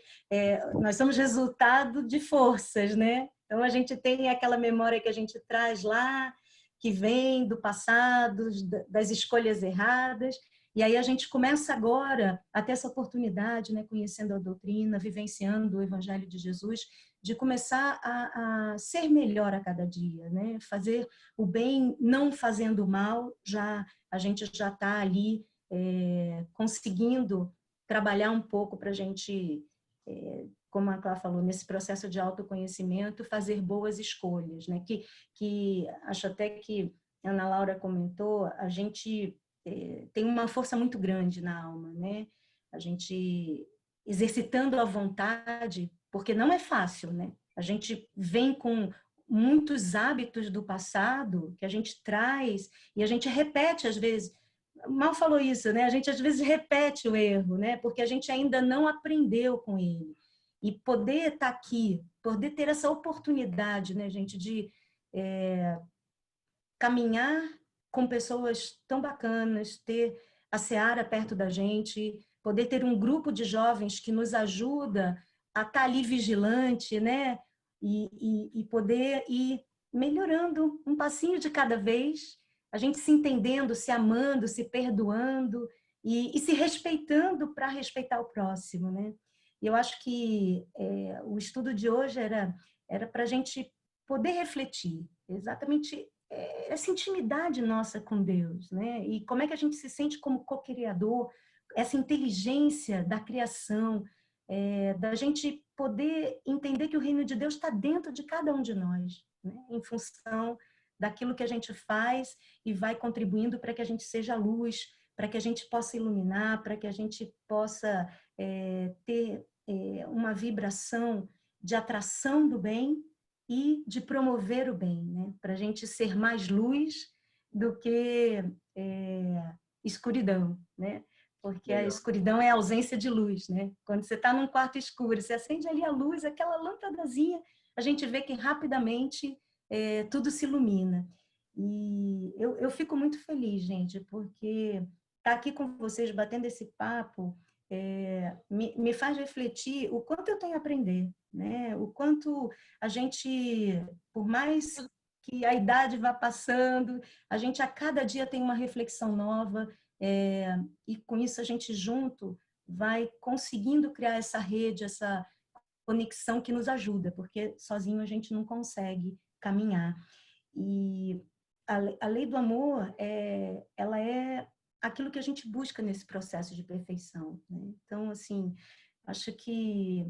nós somos resultado de forças, né? Então a gente tem aquela memória que a gente traz lá, que vem do passado, das escolhas erradas, e aí a gente começa agora a ter essa oportunidade, né? Conhecendo a doutrina, vivenciando o Evangelho de Jesus, de começar a ser melhor a cada dia, né? Fazer o bem, não fazendo o mal, a gente já está ali conseguindo trabalhar um pouco para a gente, como a Clara falou, nesse processo de autoconhecimento, fazer boas escolhas, né? Que acho até que a Ana Laura comentou, a gente tem uma força muito grande na alma, né? A gente exercitando a vontade, porque não é fácil, né? A gente vem com muitos hábitos do passado que a gente traz e a gente repete às vezes. Mal falou isso, né? A gente às vezes repete o erro, né? Porque a gente ainda não aprendeu com ele. E poder estar aqui, poder ter essa oportunidade, né, gente, de caminhar com pessoas tão bacanas, ter a Seara perto da gente, poder ter um grupo de jovens que nos ajuda a estar ali vigilante, né? E poder ir melhorando um passinho de cada vez, a gente se entendendo, se amando, se perdoando e se respeitando para respeitar o próximo, né? E eu acho que o estudo de hoje era para a gente poder refletir exatamente essa intimidade nossa com Deus, né? E como é que a gente se sente como co-criador, essa inteligência da criação, da gente poder entender que o reino de Deus está dentro de cada um de nós, né? Em função daquilo que a gente faz e vai contribuindo para que a gente seja luz, para que a gente possa iluminar, para que a gente possa ter uma vibração de atração do bem e de promover o bem, né? Para a gente ser mais luz do que escuridão, né? Porque a Legal. escuridão é a ausência de luz, né? Quando você está num quarto escuro, você acende ali a luz, aquela lâmpadazinha, a gente vê que rapidamente tudo se ilumina. E eu fico muito feliz, gente, porque estar aqui com vocês, batendo esse papo, me faz refletir o quanto eu tenho a aprender, né? O quanto a gente, por mais que a idade vá passando, a gente a cada dia tem uma reflexão nova, e com isso a gente junto vai conseguindo criar essa rede, essa conexão que nos ajuda, porque sozinho a gente não consegue caminhar. E a lei do amor, ela é aquilo que a gente busca nesse processo de perfeição, né? Então, assim, acho que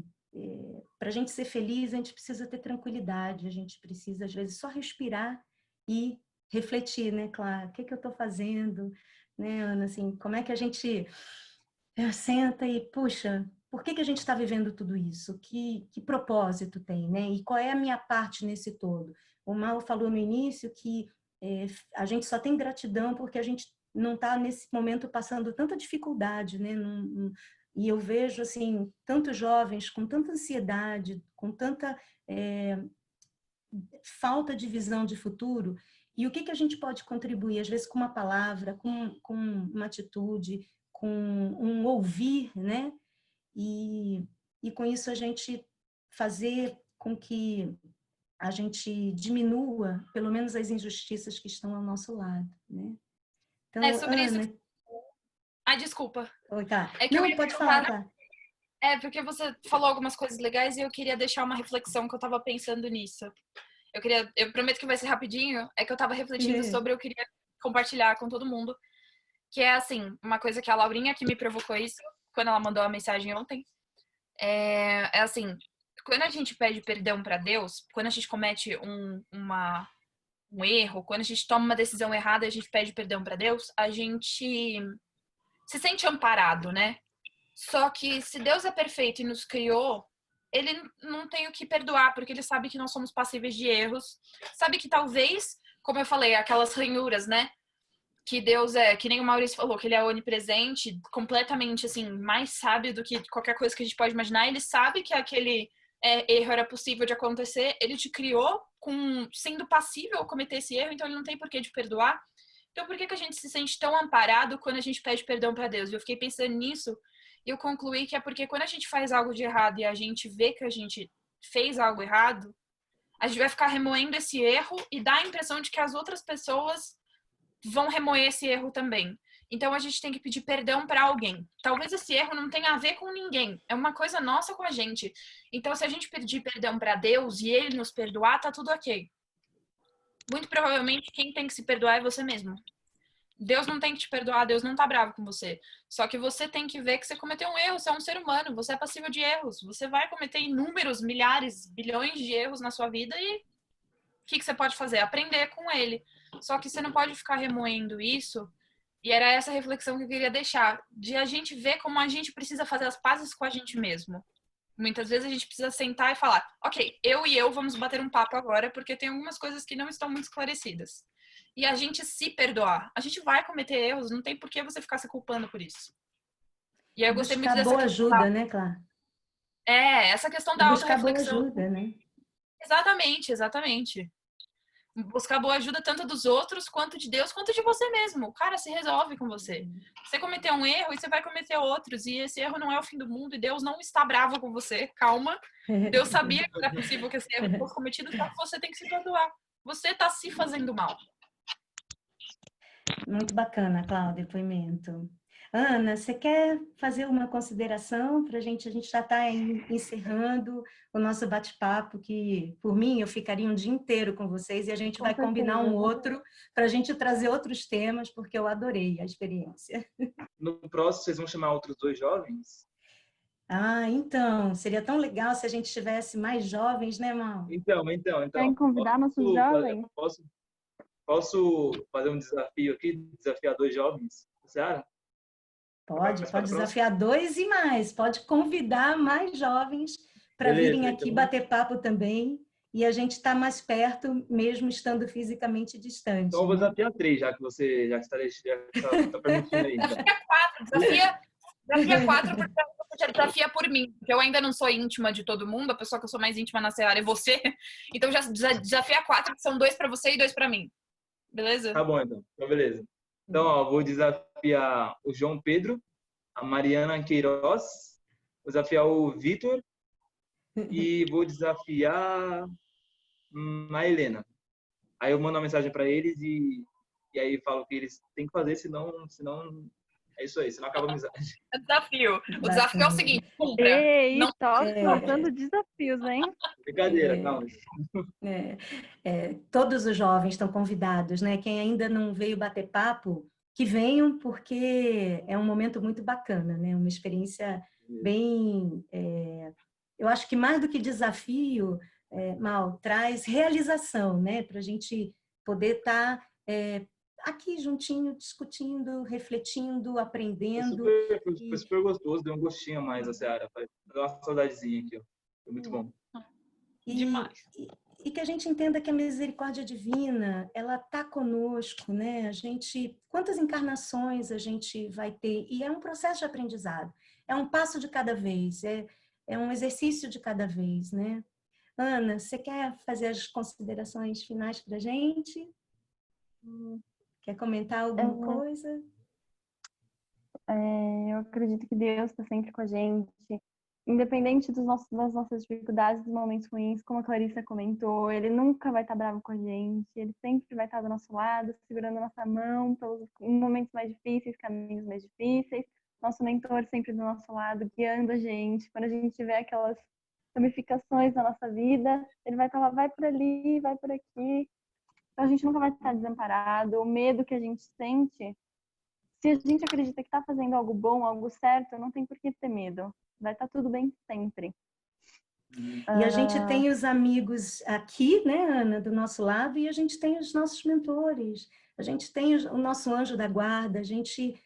para a gente ser feliz, a gente precisa ter tranquilidade, a gente precisa, às vezes, só respirar e refletir, né, Clara? O que eu estou fazendo, né, Ana? Assim, como é que a gente senta e, puxa, por que a gente está vivendo tudo isso? Que propósito tem, né? E qual é a minha parte nesse todo? O Mal falou no início que a gente só tem gratidão porque a gente não está nesse momento passando tanta dificuldade, né? E eu vejo assim tantos jovens com tanta ansiedade, com tanta falta de visão de futuro. E o que a gente pode contribuir, às vezes com uma palavra, com uma atitude, com um ouvir, né? E com isso a gente fazer com que a gente diminua, pelo menos, as injustiças que estão ao nosso lado, né? Então, É sobre isso. Ana... Ai, desculpa. Oi, tá. É que eu Não, ia pode falar, perguntar. tá? Porque você falou algumas coisas legais e eu queria deixar uma reflexão que eu tava pensando nisso. Eu prometo que vai ser rapidinho, é que eu tava refletindo sobre, eu queria compartilhar com todo mundo, que é assim, uma coisa que a Laurinha que me provocou isso, quando ela mandou a mensagem ontem, é assim, quando a gente pede perdão para Deus, quando a gente comete um erro, quando a gente toma uma decisão errada, a gente pede perdão para Deus, a gente se sente amparado, né? Só que se Deus é perfeito e nos criou, ele não tem o que perdoar, porque ele sabe que nós somos passíveis de erros. Sabe que talvez, como eu falei, aquelas ranhuras, né? Que Deus é, que nem o Maurício falou, que ele é onipresente, completamente, assim, mais sábio do que qualquer coisa que a gente pode imaginar. Ele sabe que aquele erro era possível de acontecer. Ele te criou sendo passível a cometer esse erro, então ele não tem por que te perdoar. Então por que a gente se sente tão amparado quando a gente pede perdão para Deus? Eu fiquei pensando nisso e eu concluí que é porque quando a gente faz algo de errado e a gente vê que a gente fez algo errado, a gente vai ficar remoendo esse erro e dá a impressão de que as outras pessoas vão remoer esse erro também. Então a gente tem que pedir perdão para alguém. Talvez esse erro não tenha a ver com ninguém, é uma coisa nossa com a gente. Então se a gente pedir perdão para Deus e ele nos perdoar, tá tudo ok. Muito provavelmente quem tem que se perdoar é você mesmo. Deus não tem que te perdoar, Deus não tá bravo com você. Só que você tem que ver que você cometeu um erro, você é um ser humano, você é passível de erros. Você vai cometer inúmeros, milhares, bilhões de erros na sua vida e o que você pode fazer? Aprender com ele. Só que você não pode ficar remoendo isso. E era essa reflexão que eu queria deixar, de a gente ver como a gente precisa fazer as pazes com a gente mesmo. Muitas vezes a gente precisa sentar e falar, ok, eu e eu vamos bater um papo agora, porque tem algumas coisas que não estão muito esclarecidas. E a gente se perdoar. A gente vai cometer erros, não tem por que você ficar se culpando por isso. E aí eu gostei muito Buscar dessa boa questão ajuda, né, Clara? essa questão E da buscar boa autorreflexão. ajuda, né? Exatamente, exatamente. Buscar boa ajuda tanto dos outros, quanto de Deus, quanto de você mesmo. O cara se resolve com você. Você cometeu um erro e você vai cometer outros. E esse erro não é o fim do mundo. E Deus não está bravo com você. Calma. Deus sabia que era possível que esse erro fosse cometido, só que você tem que se perdoar. Você está se fazendo mal. Muito bacana, Cláudia, depoimento. Ana, você quer fazer uma consideração para a gente? A gente já está encerrando o nosso bate-papo, que por mim eu ficaria um dia inteiro com vocês e a gente vai combinar um outro para a gente trazer outros temas, porque eu adorei a experiência. No próximo, vocês vão chamar outros 2 jovens? Então, seria tão legal se a gente tivesse mais jovens, né, Mal? Então. Querem convidar nossos jovens? Posso fazer um desafio aqui? Desafiar 2 jovens? Seara? Pode desafiar 2 e mais. Pode convidar mais jovens para virem aqui então... bater papo também. E a gente está mais perto, mesmo estando fisicamente distante. Então eu vou desafiar 3, já que você está permitindo aí. Desafia 4, porque você desafia por mim. Porque eu ainda não sou íntima de todo mundo, a pessoa que eu sou mais íntima na Seara é você. Então já desafia 4, que são 2 para você e 2 para mim. Beleza? Tá bom, então. Então, beleza. Então, vou desafiar o João Pedro, a Mariana Queiroz, vou desafiar o Vitor e vou desafiar a Helena. Aí eu mando uma mensagem para eles e aí falo que eles têm que fazer, senão é isso aí, senão acaba a amizade. Desafio. O desafio é o seguinte, cumpra. Ei, não lançando desafios, hein? Brincadeira, calma. Todos os jovens estão convidados, né? Quem ainda não veio bater papo, que venham, porque é um momento muito bacana, né? Uma experiência bem... eu acho que mais do que desafio, Mal, traz realização, né? Para a gente poder estar aqui juntinho, discutindo, refletindo, aprendendo. Foi super gostoso, deu um gostinho a mais a Seara. Deu uma saudadezinha aqui, ó. Foi muito bom. Demais. E que a gente entenda que a misericórdia divina, ela está conosco, né? Quantas encarnações a gente vai ter? E é um processo de aprendizado. É um passo de cada vez, é um exercício de cada vez, né? Ana, você quer fazer as considerações finais para a gente? Quer comentar alguma coisa? Eu acredito que Deus está sempre com a gente. Independente das nossas dificuldades, dos momentos ruins, como a Clarissa comentou, ele nunca vai estar bravo com a gente, ele sempre vai estar do nosso lado, segurando a nossa mão pelos momentos mais difíceis, caminhos mais difíceis, nosso mentor sempre do nosso lado, guiando a gente. Quando a gente tiver aquelas ramificações na nossa vida, ele vai estar lá, vai por ali, vai por aqui. Então a gente nunca vai estar desamparado. O medo que a gente sente, se a gente acredita que está fazendo algo bom, algo certo, não tem por que ter medo. Vai estar tudo bem sempre. E a gente tem os amigos aqui, né, Ana, do nosso lado, e a gente tem os nossos mentores, a gente tem o nosso anjo da guarda, a gente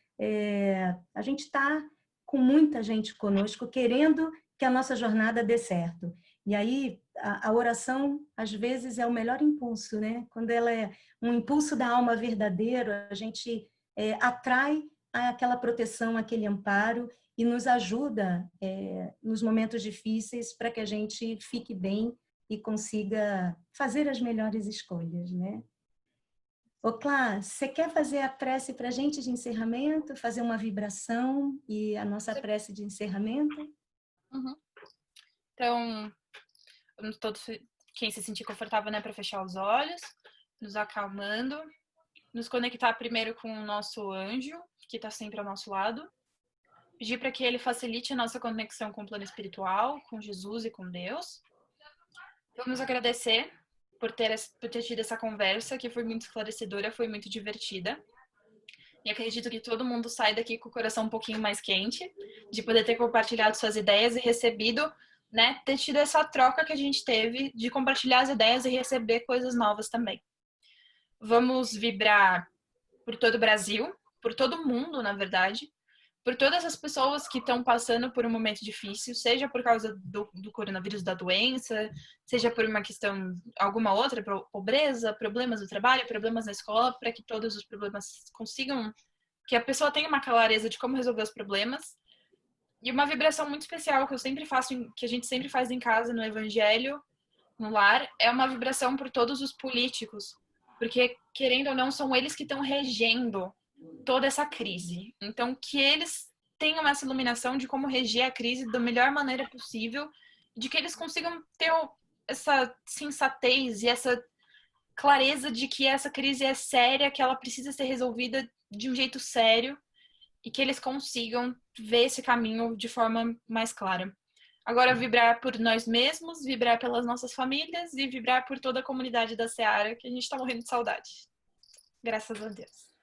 está com muita gente conosco, querendo que a nossa jornada dê certo. E aí, a oração, às vezes, é o melhor impulso, né? Quando ela é um impulso da alma verdadeiro, a gente atrai aquela proteção, aquele amparo, e nos ajuda nos momentos difíceis para que a gente fique bem e consiga fazer as melhores escolhas, né? Ô, Clá, você quer fazer a prece para a gente de encerramento? Fazer uma vibração e a nossa prece de encerramento? Uhum. Então, todos, quem se sentir confortável, né, para fechar os olhos, nos acalmando, nos conectar primeiro com o nosso anjo, que está sempre ao nosso lado, pedir para que ele facilite a nossa conexão com o plano espiritual, com Jesus e com Deus. Vamos agradecer por ter tido essa conversa, que foi muito esclarecedora, foi muito divertida. E acredito que todo mundo sai daqui com o coração um pouquinho mais quente, de poder ter compartilhado suas ideias e recebido, né, ter tido essa troca que a gente teve de compartilhar as ideias e receber coisas novas também. Vamos vibrar por todo o Brasil, por todo o mundo, na verdade, por todas as pessoas que estão passando por um momento difícil, seja por causa do coronavírus, da doença, seja por uma questão, alguma outra, pobreza, problemas do trabalho, problemas na escola, para que todos os problemas consigam, que a pessoa tenha uma clareza de como resolver os problemas. E uma vibração muito especial que eu sempre faço, que a gente sempre faz em casa, no Evangelho, no lar, é uma vibração por todos os políticos, porque, querendo ou não, são eles que estão regendo toda essa crise. Então, que eles tenham essa iluminação de como reger a crise da melhor maneira possível, de que eles consigam ter essa sensatez e essa clareza de que essa crise é séria, que ela precisa ser resolvida de um jeito sério e que eles consigam ver esse caminho de forma mais clara. Agora, vibrar por nós mesmos, vibrar pelas nossas famílias e vibrar por toda a comunidade da Seara, que a gente está morrendo de saudade. Graças a Deus.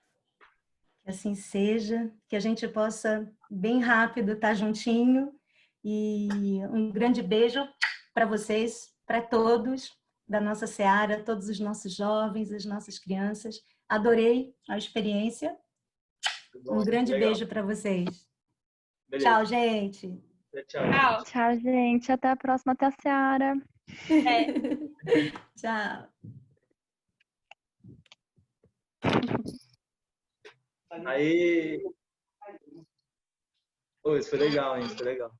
Que assim seja, que a gente possa, bem rápido, estar juntinho. E um grande beijo para vocês, para todos da nossa Seara, todos os nossos jovens, as nossas crianças. Adorei a experiência. Um grande beijo para vocês. Beleza. Tchau, gente. Tchau. Tchau, gente. Até a próxima. Até a Seara. Tchau. Aí. Pô, isso foi legal, hein? Isso foi legal.